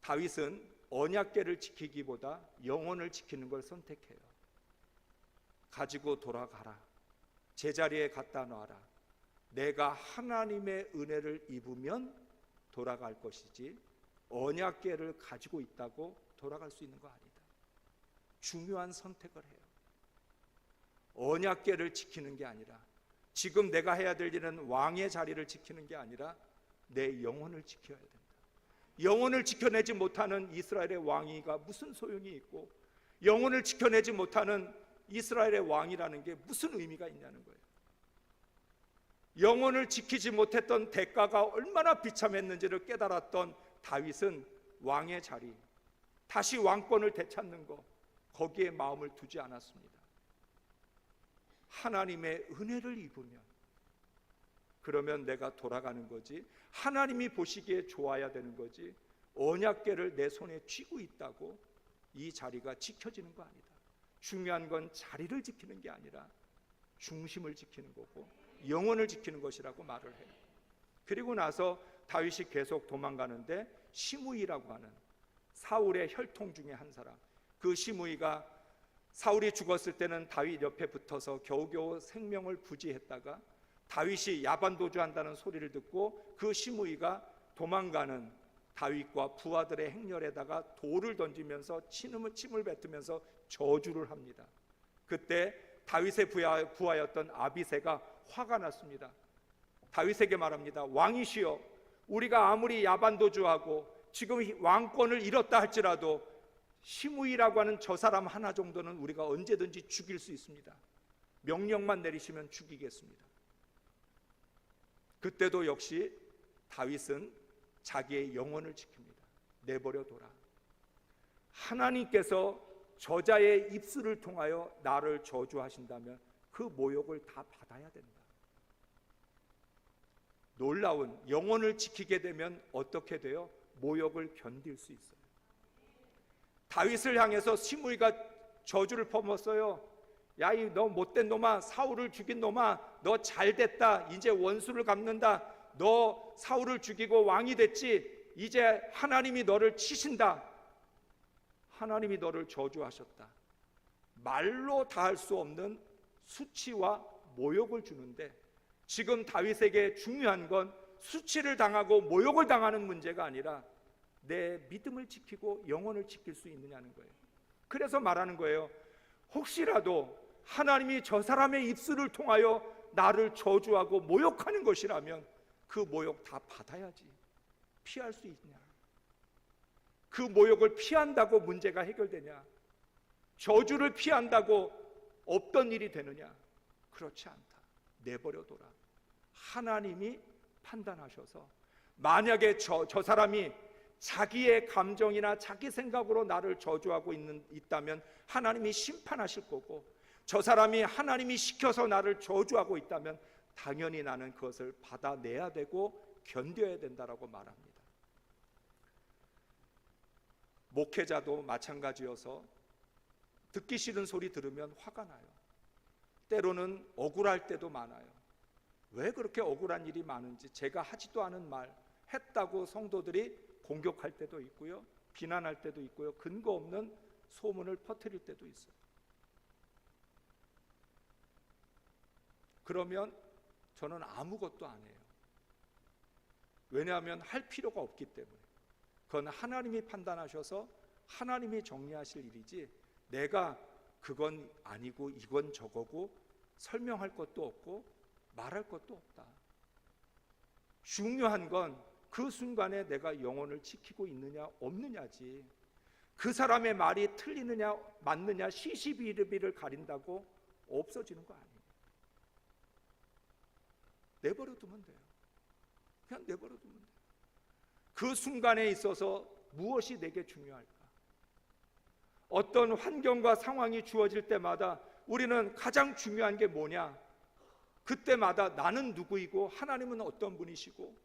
다윗은 언약궤를 지키기보다 영혼을 지키는 걸 선택해요. 가지고 돌아가라. 제자리에 갖다 놔라. 내가 하나님의 은혜를 입으면 돌아갈 것이지 언약궤를 가지고 있다고 돌아갈 수 있는 거 아니다. 중요한 선택을 해요. 언약궤를 지키는 게 아니라, 지금 내가 해야 될 일은 왕의 자리를 지키는 게 아니라 내 영혼을 지켜야 된다. 영혼을 지켜내지 못하는 이스라엘의 왕위가 무슨 소용이 있고, 영혼을 지켜내지 못하는 이스라엘의 왕이라는 게 무슨 의미가 있냐는 거예요. 영혼을 지키지 못했던 대가가 얼마나 비참했는지를 깨달았던 다윗은 왕의 자리, 다시 왕권을 되찾는 것, 거기에 마음을 두지 않았습니다. 하나님의 은혜를 입으면, 그러면 내가 돌아가는 거지, 하나님이 보시기에 좋아야 되는 거지, 언약궤를 내 손에 쥐고 있다고 이 자리가 지켜지는 거 아니다. 중요한 건 자리를 지키는 게 아니라 중심을 지키는 거고 영혼을 지키는 것이라고 말을 해요. 그리고 나서 다윗이 계속 도망가는데 시므이라고 하는 사울의 혈통 중에 한 사람, 그 시므이가 사울이 죽었을 때는 다윗 옆에 붙어서 겨우겨우 생명을 부지했다가 다윗이 야반도주한다는 소리를 듣고 그 시므이가 도망가는 다윗과 부하들의 행렬에다가 돌을 던지면서 침을 뱉으면서 저주를 합니다. 그때 다윗의 부하였던 아비새가 화가 났습니다. 다윗에게 말합니다. 왕이시여, 우리가 아무리 야반도주하고 지금 왕권을 잃었다 할지라도 시므이라고 하는 저 사람 하나 정도는 우리가 언제든지 죽일 수 있습니다. 명령만 내리시면 죽이겠습니다. 그때도 역시 다윗은 자기의 영혼을 지킵니다. 내버려둬라. 하나님께서 저자의 입술을 통하여 나를 저주하신다면 그 모욕을 다 받아야 된다. 놀라운, 영혼을 지키게 되면 어떻게 돼요? 모욕을 견딜 수 있어요. 다윗을 향해서 시므이가 저주를 퍼붓었어요. 야, 이 너 못된 놈아, 사울을 죽인 놈아, 너 잘됐다, 이제 원수를 갚는다, 너 사울을 죽이고 왕이 됐지, 이제 하나님이 너를 치신다, 하나님이 너를 저주하셨다. 말로 다 할 수 없는 수치와 모욕을 주는데, 지금 다윗에게 중요한 건 수치를 당하고 모욕을 당하는 문제가 아니라 내 믿음을 지키고 영혼을 지킬 수 있느냐는 거예요. 그래서 말하는 거예요. 혹시라도 하나님이 저 사람의 입술을 통하여 나를 저주하고 모욕하는 것이라면 그 모욕 다 받아야지. 피할 수 있냐? 그 모욕을 피한다고 문제가 해결되냐? 저주를 피한다고 없던 일이 되느냐? 그렇지 않다. 내버려둬라. 하나님이 판단하셔서, 만약에 저 사람이 자기의 감정이나 자기 생각으로 나를 저주하고 있다면 하나님이 심판하실 거고, 저 사람이 하나님이 시켜서 나를 저주하고 있다면 당연히 나는 그것을 받아내야 되고 견뎌야 된다라고 말합니다. 목회자도 마찬가지여서 듣기 싫은 소리 들으면 화가 나요. 때로는 억울할 때도 많아요. 왜 그렇게 억울한 일이 많은지, 제가 하지도 않은 말 했다고 성도들이 공격할 때도 있고요, 비난할 때도 있고요, 근거 없는 소문을 퍼뜨릴 때도 있어요. 그러면 저는 아무것도 안 해요. 왜냐하면 할 필요가 없기 때문에. 그건 하나님이 판단하셔서 하나님이 정리하실 일이지, 내가 그건 아니고 이건 저거고 설명할 것도 없고 말할 것도 없다. 중요한 건 그 순간에 내가 영혼을 지키고 있느냐 없느냐지, 그 사람의 말이 틀리느냐 맞느냐 시시비비를 가린다고 없어지는 거 아니에요. 내버려두면 돼요. 그냥 내버려두면 돼요. 그 순간에 있어서 무엇이 내게 중요할까? 어떤 환경과 상황이 주어질 때마다 우리는 가장 중요한 게 뭐냐? 그때마다 나는 누구이고 하나님은 어떤 분이시고,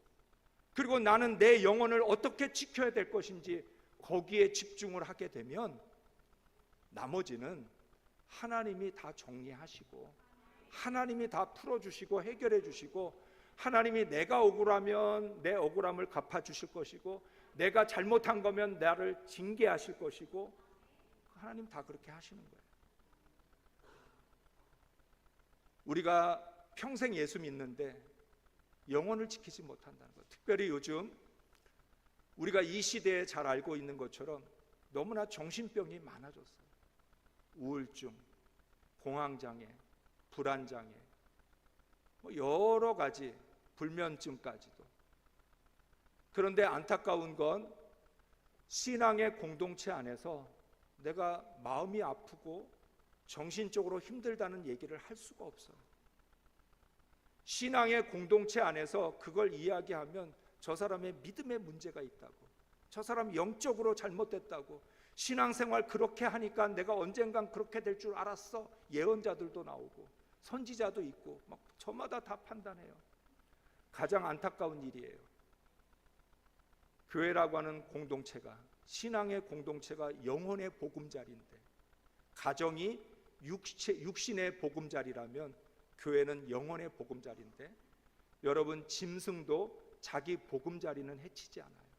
그리고 나는 내 영혼을 어떻게 지켜야 될 것인지 거기에 집중을 하게 되면 나머지는 하나님이 다 정리하시고 하나님이 다 풀어주시고 해결해 주시고, 하나님이 내가 억울하면 내 억울함을 갚아주실 것이고, 내가 잘못한 거면 나를 징계하실 것이고, 하나님 다 그렇게 하시는 거예요. 우리가 평생 예수 믿는데 영혼을 지키지 못한다는 것, 특별히 요즘 우리가 이 시대에 잘 알고 있는 것처럼 너무나 정신병이 많아졌어요. 우울증, 공황장애, 불안장애, 여러 가지 불면증까지도. 그런데 안타까운 건 신앙의 공동체 안에서 내가 마음이 아프고 정신적으로 힘들다는 얘기를 할 수가 없어요. 신앙의 공동체 안에서 그걸 이야기하면 저 사람의 믿음에 문제가 있다고, 저 사람 영적으로 잘못됐다고, 신앙생활 그렇게 하니까 내가 언젠간 그렇게 될 줄 알았어, 예언자들도 나오고 선지자도 있고 막 저마다 다 판단해요. 가장 안타까운 일이에요. 교회라고 하는 공동체가, 신앙의 공동체가 영혼의 보금자리인데, 가정이 육신의 보금자리라면 교회는 영혼의 보금자리인데, 여러분, 짐승도 자기 보금자리는 해치지 않아요.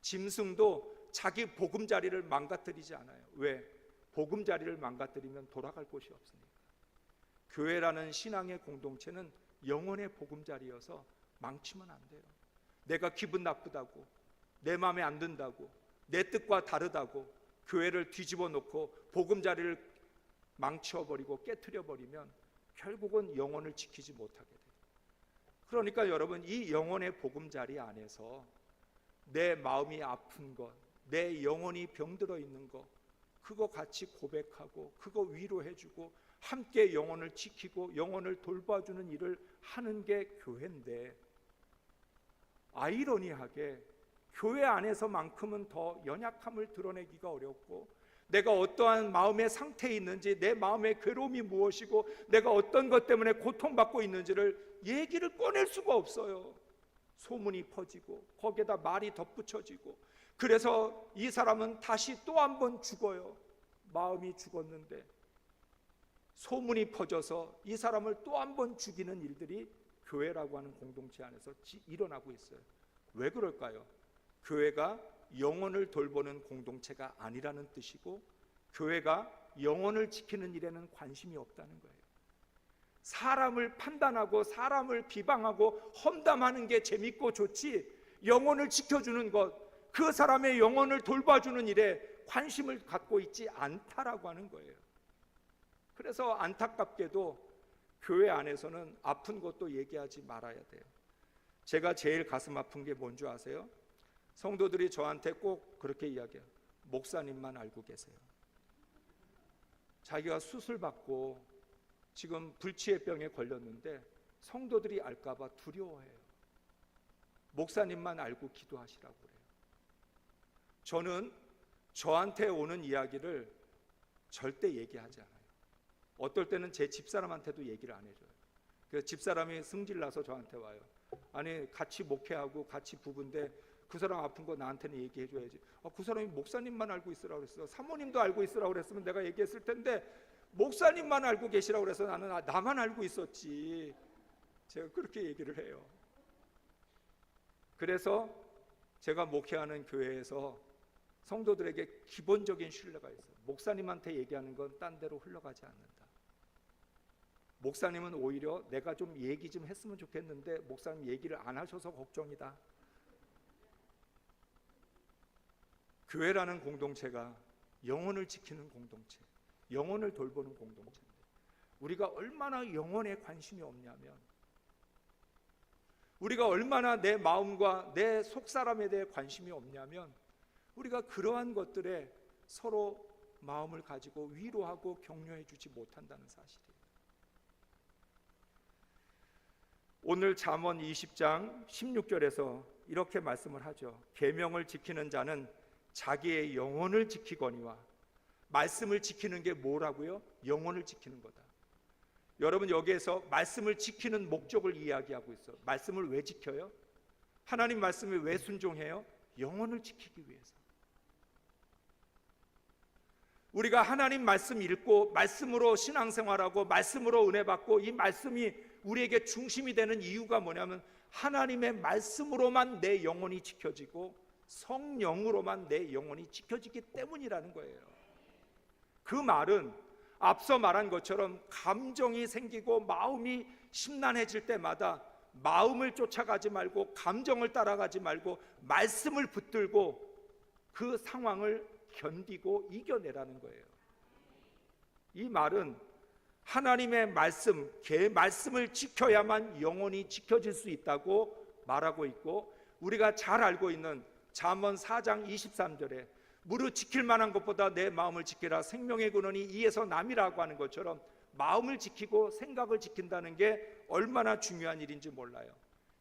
짐승도 자기 보금자리를 망가뜨리지 않아요. 왜? 보금자리를 망가뜨리면 돌아갈 곳이 없으니까. 교회라는 신앙의 공동체는 영혼의 보금자리여서 망치면 안 돼요. 내가 기분 나쁘다고, 내 마음에 안 든다고, 내 뜻과 다르다고 교회를 뒤집어 놓고 보금자리를 망쳐버리고 깨트려버리면 결국은 영혼을 지키지 못하게 돼요. 그러니까 여러분, 이 영혼의 보금자리 안에서 내 마음이 아픈 것, 내 영혼이 병들어 있는 것, 그거 같이 고백하고 그거 위로해주고 함께 영혼을 지키고 영혼을 돌봐주는 일을 하는 게 교회인데, 아이러니하게 교회 안에서만큼은 더 연약함을 드러내기가 어렵고, 내가 어떠한 마음의 상태에 있는지, 내 마음의 괴로움이 무엇이고 내가 어떤 것 때문에 고통받고 있는지를 얘기를 꺼낼 수가 없어요. 소문이 퍼지고 거기에다 말이 덧붙여지고, 그래서 이 사람은 다시 또 한 번 죽어요. 마음이 죽었는데 소문이 퍼져서 이 사람을 또 한 번 죽이는 일들이 교회라고 하는 공동체 안에서 일어나고 있어요. 왜 그럴까요? 교회가 영혼을 돌보는 공동체가 아니라는 뜻이고, 교회가 영혼을 지키는 일에는 관심이 없다는 거예요. 사람을 판단하고 사람을 비방하고 험담하는 게 재밌고 좋지, 영혼을 지켜주는 것, 그 사람의 영혼을 돌봐주는 일에 관심을 갖고 있지 않다라고 하는 거예요. 그래서 안타깝게도 교회 안에서는 아픈 것도 얘기하지 말아야 돼요. 제가 제일 가슴 아픈 게 뭔지 아세요? 성도들이 저한테 꼭 그렇게 이야기해요. 목사님만 알고 계세요. 자기가 수술받고 지금 불치의병에 걸렸는데 성도들이 알까 봐 두려워해요. 목사님만 알고 기도하시라고 그래요. 저는 저한테 오는 이야기를 절대 얘기하지 않아요. 어떨 때는 제 집사람한테도 얘기를 안 해줘요. 그래서 집사람이 승질나서 저한테 와요. 아니, 같이 목회하고 같이 부부인데 그 사람 아픈 거 나한테는 얘기해줘야지. 그 사람이 목사님만 알고 있으라고 그랬어. 사모님도 알고 있으라고 그랬으면 내가 얘기했을 텐데 목사님만 알고 계시라고 그래서 나는 나만 알고 있었지. 제가 그렇게 얘기를 해요. 그래서 제가 목회하는 교회에서 성도들에게 기본적인 신뢰가 있어요. 목사님한테 얘기하는 건 딴 데로 흘러가지 않는다. 목사님은 오히려 내가 좀 얘기 좀 했으면 좋겠는데 목사님 얘기를 안 하셔서 걱정이다. 교회라는 공동체가 영혼을 지키는 공동체, 영혼을 돌보는 공동체인데 우리가 얼마나 영혼에 관심이 없냐면, 우리가 얼마나 내 마음과 내 속사람에 대해 관심이 없냐면 우리가 그러한 것들에 서로 마음을 가지고 위로하고 격려해 주지 못한다는 사실이에요. 오늘 잠언 20장 16절에서 이렇게 말씀을 하죠. 계명을 지키는 자는 자기의 영혼을 지키거니와. 말씀을 지키는 게 뭐라고요? 영혼을 지키는 거다. 여러분, 여기에서 말씀을 지키는 목적을 이야기하고 있어요. 말씀을 왜 지켜요? 하나님 말씀에 왜 순종해요? 영혼을 지키기 위해서. 우리가 하나님 말씀 읽고 말씀으로 신앙생활하고 말씀으로 은혜 받고 이 말씀이 우리에게 중심이 되는 이유가 뭐냐면 하나님의 말씀으로만 내 영혼이 지켜지고 성령으로만 내 영혼이 지켜지기 때문이라는 거예요. 그 말은 앞서 말한 것처럼 감정이 생기고 마음이 심란해질 때마다 마음을 쫓아가지 말고 감정을 따라가지 말고 말씀을 붙들고 그 상황을 견디고 이겨내라는 거예요. 이 말은 하나님의 말씀, 말씀을 지켜야만 영혼이 지켜질 수 있다고 말하고 있고, 우리가 잘 알고 있는 잠언 4장 23절에 무릇 지킬 만한 것보다 내 마음을 지키라, 생명의 근원이 이에서 남이라고 하는 것처럼 마음을 지키고 생각을 지킨다는 게 얼마나 중요한 일인지 몰라요.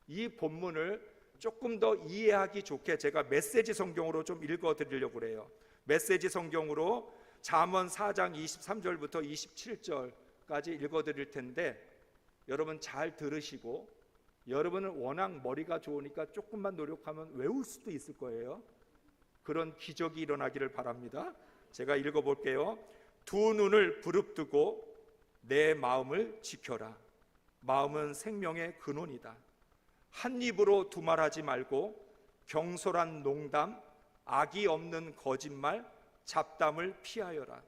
이 본문을 조금 더 이해하기 좋게 제가 메시지 성경으로 좀 읽어드리려고 그래요. 메시지 성경으로 잠언 4장 23절부터 27절까지 읽어드릴 텐데 여러분 잘 들으시고, 여러분은 워낙 머리가 좋으니까 조금만 노력하면 외울 수도 있을 거예요. 그런 기적이 일어나기를 바랍니다. 제가 읽어볼게요. 두 눈을 부릅뜨고 내 마음을 지켜라. 마음은 생명의 근원이다. 한 입으로 두말하지 말고 경솔한 농담, 악이 없는 거짓말, 잡담을 피하여라.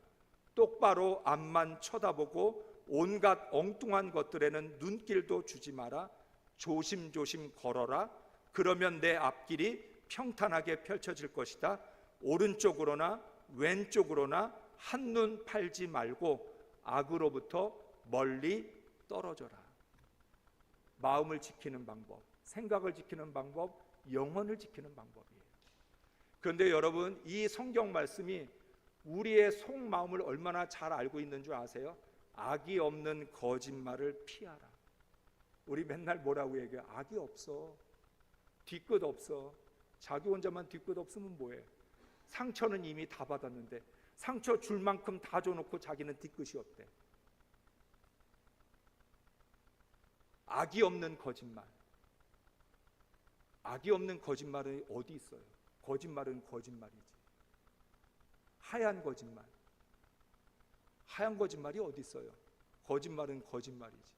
똑바로 앞만 쳐다보고 온갖 엉뚱한 것들에는 눈길도 주지 마라. 조심조심 걸어라. 그러면 내 앞길이 평탄하게 펼쳐질 것이다. 오른쪽으로나 왼쪽으로나 한눈 팔지 말고 악으로부터 멀리 떨어져라. 마음을 지키는 방법, 생각을 지키는 방법, 영혼을 지키는 방법이에요. 그런데 여러분, 이 성경 말씀이 우리의 속마음을 얼마나 잘 알고 있는 줄 아세요? 악이 없는 거짓말을 피하라. 우리 맨날 뭐라고 얘기해요? 악이 없어, 뒤끝 없어. 자기 혼자만 뒤끝 없으면 뭐해? 상처는 이미 다 받았는데 상처 줄 만큼 다 줘놓고 자기는 뒤끝이 없대. 악이 없는 거짓말. 악이 없는 거짓말은 어디 있어요? 거짓말은 거짓말이지. 하얀 거짓말. 하얀 거짓말이 어디 있어요? 거짓말은 거짓말이지.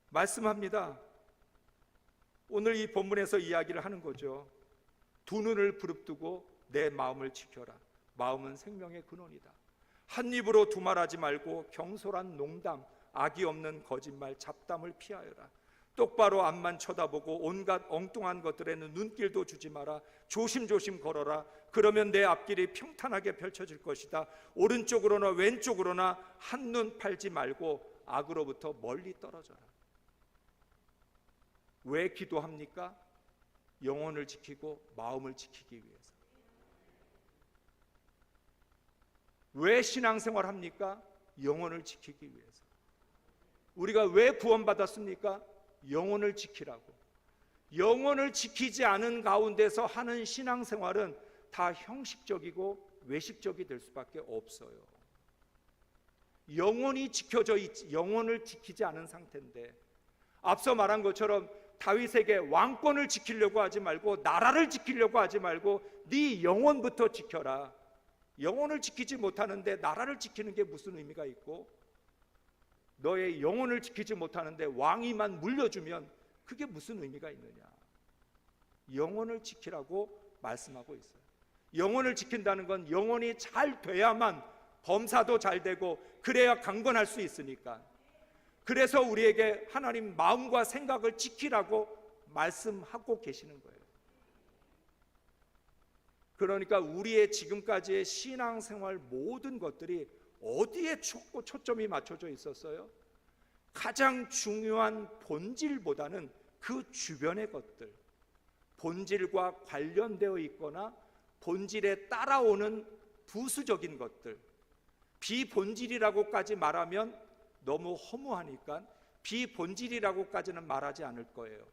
말씀합니다. 오늘 이 본문에서 이야기를 하는 거죠. 두 눈을 부릅뜨고 내 마음을 지켜라. 마음은 생명의 근원이다. 한 입으로 두말하지 말고 경솔한 농담, 악이 없는 거짓말, 잡담을 피하여라. 똑바로 앞만 쳐다보고 온갖 엉뚱한 것들에는 눈길도 주지 마라. 조심조심 걸어라. 그러면 내 앞길이 평탄하게 펼쳐질 것이다. 오른쪽으로나 왼쪽으로나 한눈 팔지 말고 악으로부터 멀리 떨어져라. 왜 기도합니까? 영혼을 지키고 마음을 지키기 위해서. 왜 신앙생활 합니까? 영혼을 지키기 위해서. 우리가 왜 구원받았습니까? 영혼을 지키라고. 영혼을 지키지 않은 가운데서 하는 신앙생활은 다 형식적이고 외식적이 될 수밖에 없어요. 영혼이 지켜져 있지, 영혼을 지키지 않은 상태인데, 앞서 말한 것처럼 다윗에게 왕권을 지키려고 하지 말고 나라를 지키려고 하지 말고 네 영혼부터 지켜라. 영혼을 지키지 못하는데 나라를 지키는 게 무슨 의미가 있고, 너의 영혼을 지키지 못하는데 왕위만 물려주면 그게 무슨 의미가 있느냐. 영혼을 지키라고 말씀하고 있어요. 영혼을 지킨다는 건 영혼이 잘 돼야만 범사도 잘 되고 그래야 강건할 수 있으니까. 그래서 우리에게 하나님 마음과 생각을 지키라고 말씀하고 계시는 거예요. 그러니까 우리의 지금까지의 신앙생활 모든 것들이 어디에 초점이 맞춰져 있었어요? 가장 중요한 본질보다는 그 주변의 것들, 본질과 관련되어 있거나 본질에 따라오는 부수적인 것들, 비본질이라고까지 말하면 너무 허무하니까 비본질이라고까지는 말하지 않을 거예요.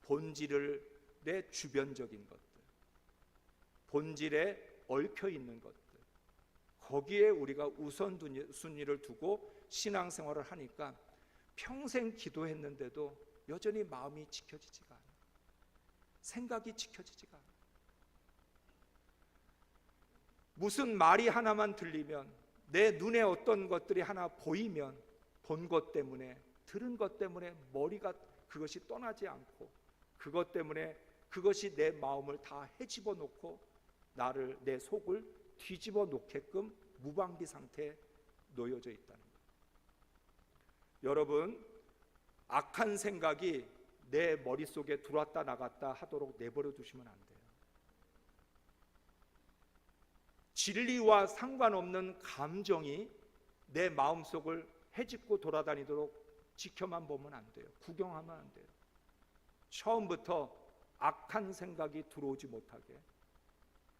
본질을 내 주변적인 것들, 본질에 얽혀 있는 것들, 거기에 우리가 우선순위를 두고 신앙생활을 하니까 평생 기도했는데도 여전히 마음이 지켜지지가 않아요. 생각이 지켜지지가 않아요. 무슨 말이 하나만 들리면, 내 눈에 어떤 것들이 하나 보이면 본 것 때문에, 들은 것 때문에 머리가 그것이 떠나지 않고, 그것 때문에 그것이 내 마음을 다 헤집어 놓고 나를, 내 속을 뒤집어 놓게끔 무방비 상태에 놓여져 있다는 거예요. 여러분, 악한 생각이 내 머릿속에 들어왔다 나갔다 하도록 내버려 두시면 안 돼요. 진리와 상관없는 감정이 내 마음속을 헤집고 돌아다니도록 지켜만 보면 안 돼요. 구경하면 안 돼요. 처음부터 악한 생각이 들어오지 못하게,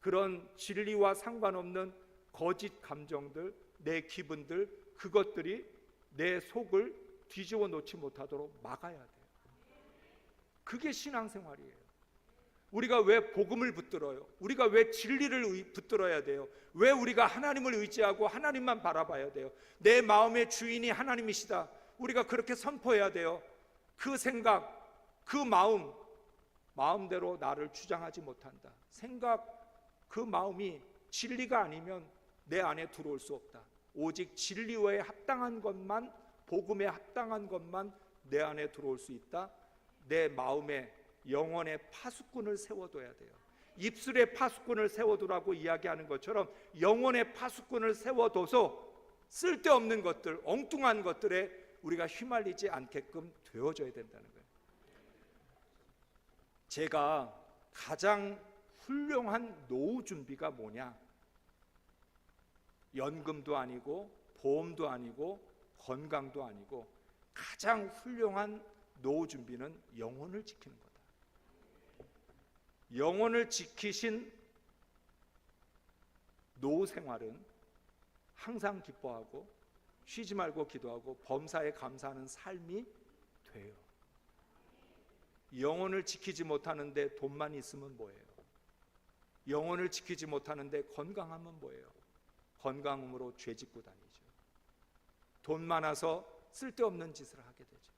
그런 진리와 상관없는 거짓 감정들, 내 기분들, 그것들이 내 속을 뒤집어 놓지 못하도록 막아야 돼요. 그게 신앙생활이에요. 우리가 왜 복음을 붙들어요? 우리가 왜 진리를 붙들어야 돼요? 왜 우리가 하나님을 의지하고 하나님만 바라봐야 돼요? 내 마음의 주인이 하나님이시다, 우리가 그렇게 선포해야 돼요. 그 생각, 그 마음대로 나를 주장하지 못한다. 생각, 그 마음이 진리가 아니면 내 안에 들어올 수 없다. 오직 진리와에 합당한 것만, 복음에 합당한 것만 내 안에 들어올 수 있다. 내 마음에, 영혼의 파수꾼을 세워둬야 돼요. 입술에 파수꾼을 세워두라고 이야기하는 것처럼 영혼의 파수꾼을 세워둬서 쓸데없는 것들, 엉뚱한 것들에 우리가 휘말리지 않게끔 되어줘야 된다는 거예요. 제가 가장 훌륭한 노후 준비가 뭐냐? 연금도 아니고 보험도 아니고 건강도 아니고 가장 훌륭한 노후 준비는 영혼을 지키는 거다. 영혼을 지키신 노후 생활은 항상 기뻐하고 쉬지 말고 기도하고 범사에 감사하는 삶이 돼요. 영혼을 지키지 못하는데 돈만 있으면 뭐예요? 영혼을 지키지 못하는데 건강하면 뭐예요? 건강음으로 죄 짓고 다니죠. 돈 많아서 쓸데없는 짓을 하게 되죠.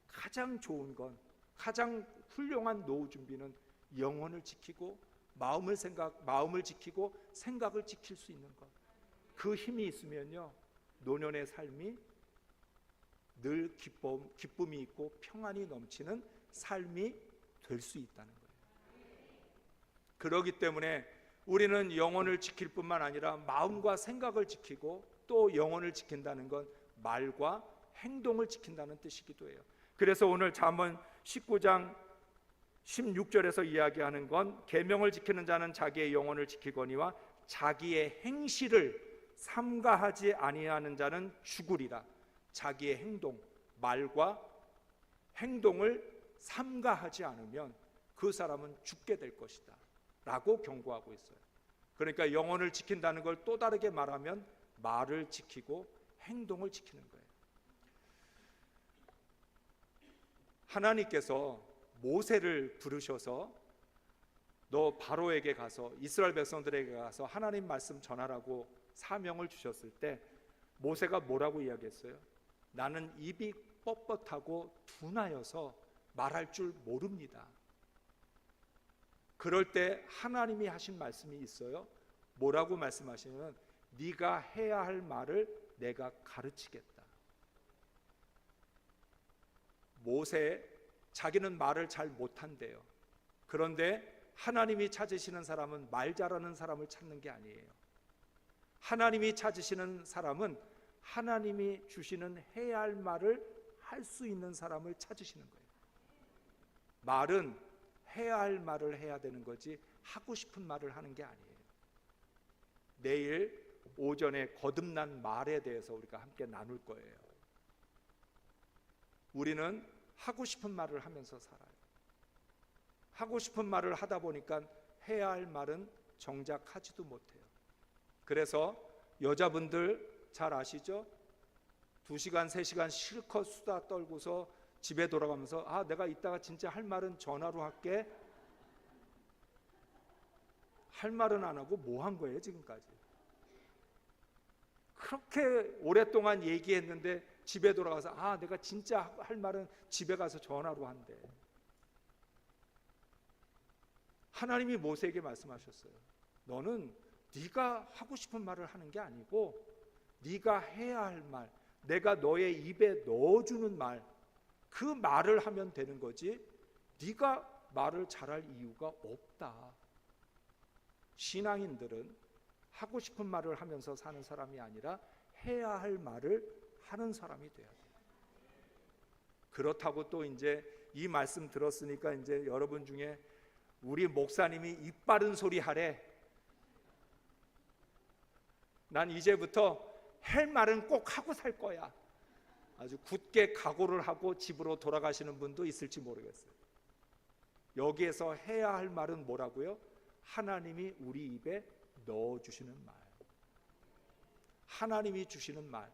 가장 좋은 건, 가장 훌륭한 노후 준비는 영혼을 지키고 마음을 지키고 생각을 지킬 수 있는 것. 그 힘이 있으면요, 노년의 삶이 늘 기쁨이 있고 평안이 넘치는 삶이 될 수 있다는 거예요. 그렇기 때문에 우리는 영혼을 지킬 뿐만 아니라 마음과 생각을 지키고, 또 영혼을 지킨다는 건 말과 행동을 지킨다는 뜻이기도 해요. 그래서 오늘 잠언 19장 16절에서 이야기하는 건 계명을 지키는 자는 자기의 영혼을 지키거니와 자기의 행실을 삼가하지 아니하는 자는 죽으리라. 자기의 행동, 말과 행동을 삼가하지 않으면 그 사람은 죽게 될 것이다 라고 경고하고 있어요. 그러니까 영혼을 지킨다는 걸 또 다르게 말하면 말을 지키고 행동을 지키는 거예요. 하나님께서 모세를 부르셔서 너 바로에게 가서 이스라엘 백성들에게 가서 하나님 말씀 전하라고 사명을 주셨을 때 모세가 뭐라고 이야기했어요? 나는 입이 뻣뻣하고 둔하여서 말할 줄 모릅니다. 그럴 때 하나님이 하신 말씀이 있어요. 뭐라고 말씀하시냐면 네가 해야 할 말을 내가 가르치겠다. 모세, 자기는 말을 잘 못한대요. 그런데 하나님이 찾으시는 사람은 말 잘하는 사람을 찾는 게 아니에요. 하나님이 찾으시는 사람은 하나님이 주시는 해야 할 말을 할 수 있는 사람을 찾으시는 거예요. 말은 해야 할 말을 해야 되는 거지 하고 싶은 말을 하는 게 아니에요. 내일 오전에 거듭난 말에 대해서 우리가 함께 나눌 거예요. 우리는 하고 싶은 말을 하면서 살아요. 하고 싶은 말을 하다 보니까 해야 할 말은 정작 하지도 못해요. 그래서 여자분들 잘 아시죠? 2시간, 3시간 실컷 수다 떨고서 집에 돌아가면서 아, 내가 이따가 진짜 할 말은 전화로 할게. 할 말은 안 하고 뭐 한 거예요, 지금까지? 그렇게 오랫동안 얘기했는데 집에 돌아가서 아, 내가 진짜 할 말은 집에 가서 전화로 한대. 하나님이 모세에게 말씀하셨어요. 너는 네가 하고 싶은 말을 하는 게 아니고 네가 해야 할 말, 내가 너의 입에 넣어주는 말, 그 말을 하면 되는 거지 네가 말을 잘할 이유가 없다. 신앙인들은 하고 싶은 말을 하면서 사는 사람이 아니라 해야 할 말을 하는 사람이 돼야 돼요. 그렇다고 또 이제 이 말씀 들었으니까 이제 여러분 중에 우리 목사님이 입 바른 소리 하래. 난 이제부터 할 말은 꼭 하고 살 거야. 아주 굳게 각오를 하고 집으로 돌아가시는 분도 있을지 모르겠어요. 여기에서 해야 할 말은 뭐라고요? 하나님이 우리 입에 넣어주시는 말, 하나님이 주시는 말.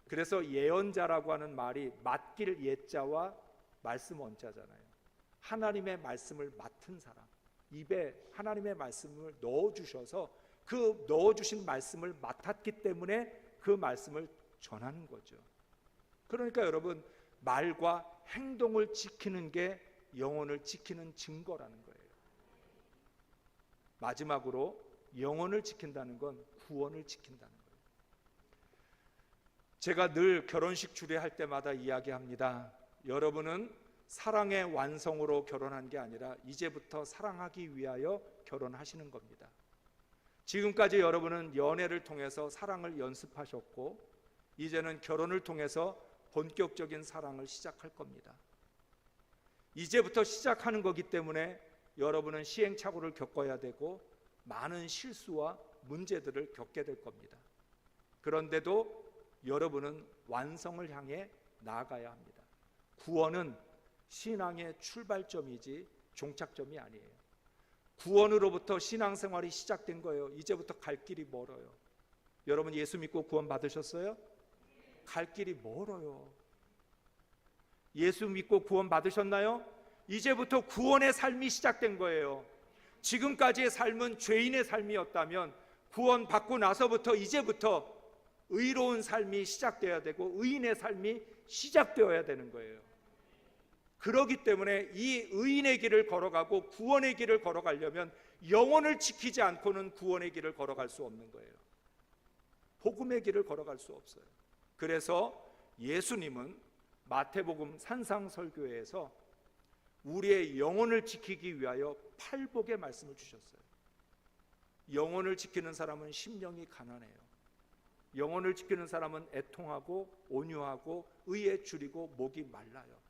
그래서 예언자라고 하는 말이 맡길 예자와 말씀 원자잖아요. 하나님의 말씀을 맡은 사람, 입에 하나님의 말씀을 넣어주셔서 그 넣어주신 말씀을 맡았기 때문에 그 말씀을 전하는 거죠. 그러니까 여러분, 말과 행동을 지키는 게 영혼을 지키는 증거라는 거예요. 마지막으로 영혼을 지킨다는 건 구원을 지킨다는 거예요. 제가 늘 결혼식 주례할 때마다 이야기합니다. 여러분은 사랑의 완성으로 결혼한 게 아니라 이제부터 사랑하기 위하여 결혼하시는 겁니다. 지금까지 여러분은 연애를 통해서 사랑을 연습하셨고 이제는 결혼을 통해서 본격적인 사랑을 시작할 겁니다. 이제부터 시작하는 거기 때문에 여러분은 시행착오를 겪어야 되고 많은 실수와 문제들을 겪게 될 겁니다. 그런데도 여러분은 완성을 향해 나아가야 합니다. 구원은 신앙의 출발점이지 종착점이 아니에요. 구원으로부터 신앙생활이 시작된 거예요. 이제부터 갈 길이 멀어요. 여러분 예수 믿고 구원 받으셨어요? 갈 길이 멀어요. 예수 믿고 구원 받으셨나요? 이제부터 구원의 삶이 시작된 거예요. 지금까지의 삶은 죄인의 삶이었다면 구원 받고 나서부터 이제부터 의로운 삶이 시작되어야 되고 의인의 삶이 시작되어야 되는 거예요. 그렇기 때문에 이 의인의 길을 걸어가고 구원의 길을 걸어가려면 영혼을 지키지 않고는 구원의 길을 걸어갈 수 없는 거예요. 복음의 길을 걸어갈 수 없어요. 그래서 예수님은 마태복음 산상설교회에서 우리의 영혼을 지키기 위하여 팔복의 말씀을 주셨어요. 영혼을 지키는 사람은 심령이 가난해요. 영혼을 지키는 사람은 애통하고 온유하고 의에 줄이고 목이 말라요.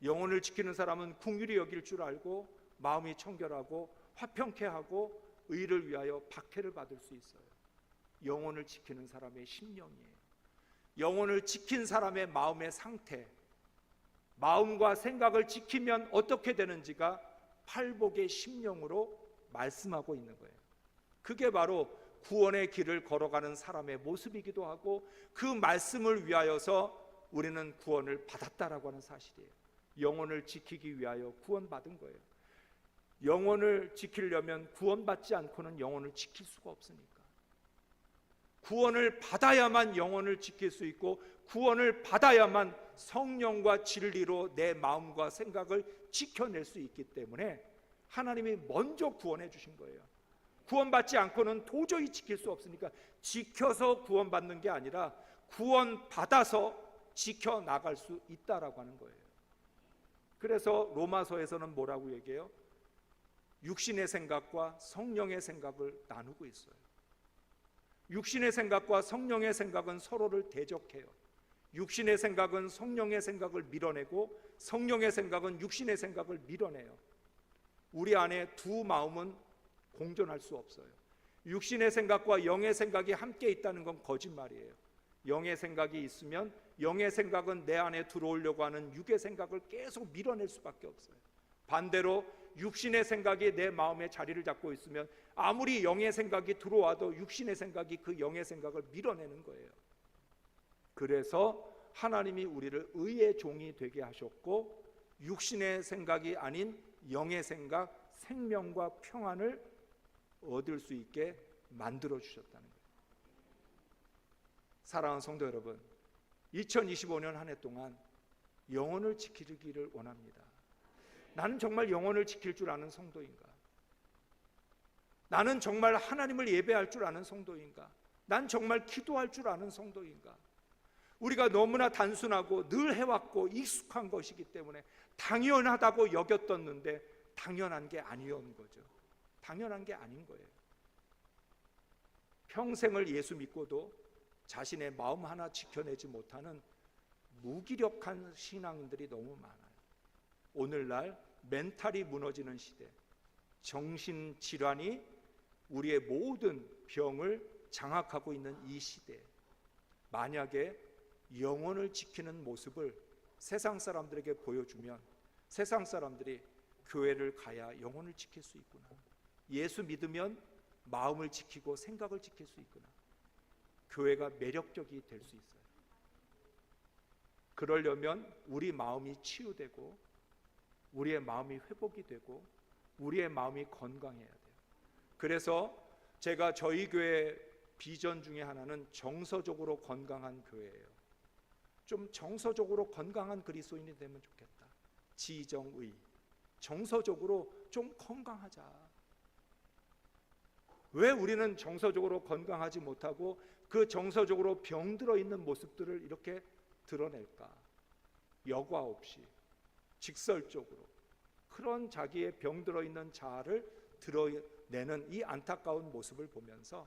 영혼을 지키는 사람은 긍휼히 여길 줄 알고 마음이 청결하고 화평케 하고 의를 위하여 박해를 받을 수 있어요. 영혼을 지키는 사람의 심령이에요. 영혼을 지킨 사람의 마음의 상태, 마음과 생각을 지키면 어떻게 되는지가 팔복의 심령으로 말씀하고 있는 거예요. 그게 바로 구원의 길을 걸어가는 사람의 모습이기도 하고 그 말씀을 위하여서 우리는 구원을 받았다라고 하는 사실이에요. 영혼을 지키기 위하여 구원받은 거예요. 영혼을 지키려면 구원받지 않고는 영혼을 지킬 수가 없으니까. 구원을 받아야만 영혼을 지킬 수 있고 구원을 받아야만 성령과 진리로 내 마음과 생각을 지켜낼 수 있기 때문에 하나님이 먼저 구원해 주신 거예요. 구원받지 않고는 도저히 지킬 수 없으니까 지켜서 구원받는 게 아니라 구원받아서 지켜나갈 수 있다라고 하는 거예요. 그래서 로마서에서는 뭐라고 얘기해요? 육신의 생각과 성령의 생각을 나누고 있어요. 육신의 생각과 성령의 생각은 서로를 대적해요. 육신의 생각은 성령의 생각을 밀어내고 성령의 생각은 육신의 생각을 밀어내요. 우리 안에 두 마음은 공존할 수 없어요. 육신의 생각과 영의 생각이 함께 있다는 건 거짓말이에요. 영의 생각이 있으면 영의 생각은 내 안에 들어오려고 하는 육의 생각을 계속 밀어낼 수밖에 없어요. 반대로 육신의 생각이 내 마음에 자리를 잡고 있으면 아무리 영의 생각이 들어와도 육신의 생각이 그 영의 생각을 밀어내는 거예요. 그래서 하나님이 우리를 의의 종이 되게 하셨고 육신의 생각이 아닌 영의 생각, 생명과 평안을 얻을 수 있게 만들어 주셨다는 거예요. 사랑하는 성도 여러분, 2025년 한 해 동안 영혼을 지키기를 원합니다. 나는 정말 영혼을 지킬 줄 아는 성도인가? 나는 정말 하나님을 예배할 줄 아는 성도인가? 난 정말 기도할 줄 아는 성도인가? 우리가 너무나 단순하고 늘 해왔고 익숙한 것이기 때문에 당연하다고 여겼었는데 당연한 게 아니었는 거죠. 당연한 게 아닌 거예요. 평생을 예수 믿고도 자신의 마음 하나 지켜내지 못하는 무기력한 신앙인들이 너무 많아요. 오늘날 멘탈이 무너지는 시대, 정신질환이 우리의 모든 병을 장악하고 있는 이 시대에 만약에 영혼을 지키는 모습을 세상 사람들에게 보여주면 세상 사람들이 교회를 가야 영혼을 지킬 수 있구나, 예수 믿으면 마음을 지키고 생각을 지킬 수 있구나, 교회가 매력적이 될 수 있어요. 그러려면 우리 마음이 치유되고 우리의 마음이 회복이 되고 우리의 마음이 건강해야 돼요. 그래서 제가 저희 교회 비전 중에 하나는 정서적으로 건강한 교회예요. 좀 정서적으로 건강한 그리스도인이 되면 좋겠다. 지정의, 정서적으로 좀 건강하자. 왜 우리는 정서적으로 건강하지 못하고 그 정서적으로 병들어 있는 모습들을 이렇게 드러낼까? 여과 없이 직설적으로 그런 자기의 병들어 있는 자아를 드러내는 이 안타까운 모습을 보면서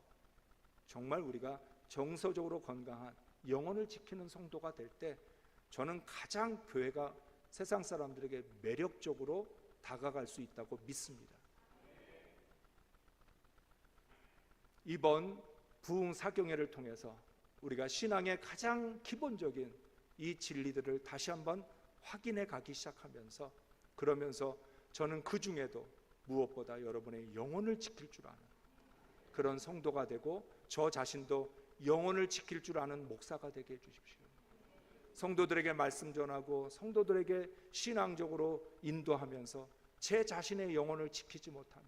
정말 우리가 정서적으로 건강한 영혼을 지키는 성도가 될 때 저는 가장 교회가 세상 사람들에게 매력적으로 다가갈 수 있다고 믿습니다. 이번 부흥 사경회를 통해서 우리가 신앙의 가장 기본적인 이 진리들을 다시 한번 확인해 가기 시작하면서 그러면서 저는 그 중에도 무엇보다 여러분의 영혼을 지킬 줄 아는 그런 성도가 되고 저 자신도 영혼을 지킬 줄 아는 목사가 되게 해주십시오. 성도들에게 말씀 전하고 성도들에게 신앙적으로 인도하면서 제 자신의 영혼을 지키지 못하면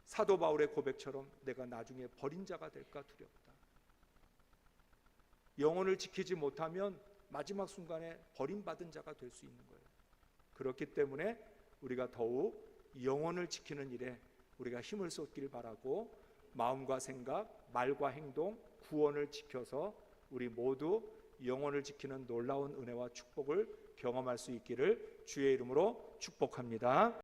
사도 바울의 고백처럼 내가 나중에 버린 자가 될까 두렵다. 영혼을 지키지 못하면 마지막 순간에 버림받은 자가 될 수 있는 거예요. 그렇기 때문에 우리가 더욱 영혼을 지키는 일에 우리가 힘을 쏟길 바라고 마음과 생각, 말과 행동, 구원을 지켜서 우리 모두 영혼을 지키는 놀라운 은혜와 축복을 경험할 수 있기를 주의 이름으로 축복합니다.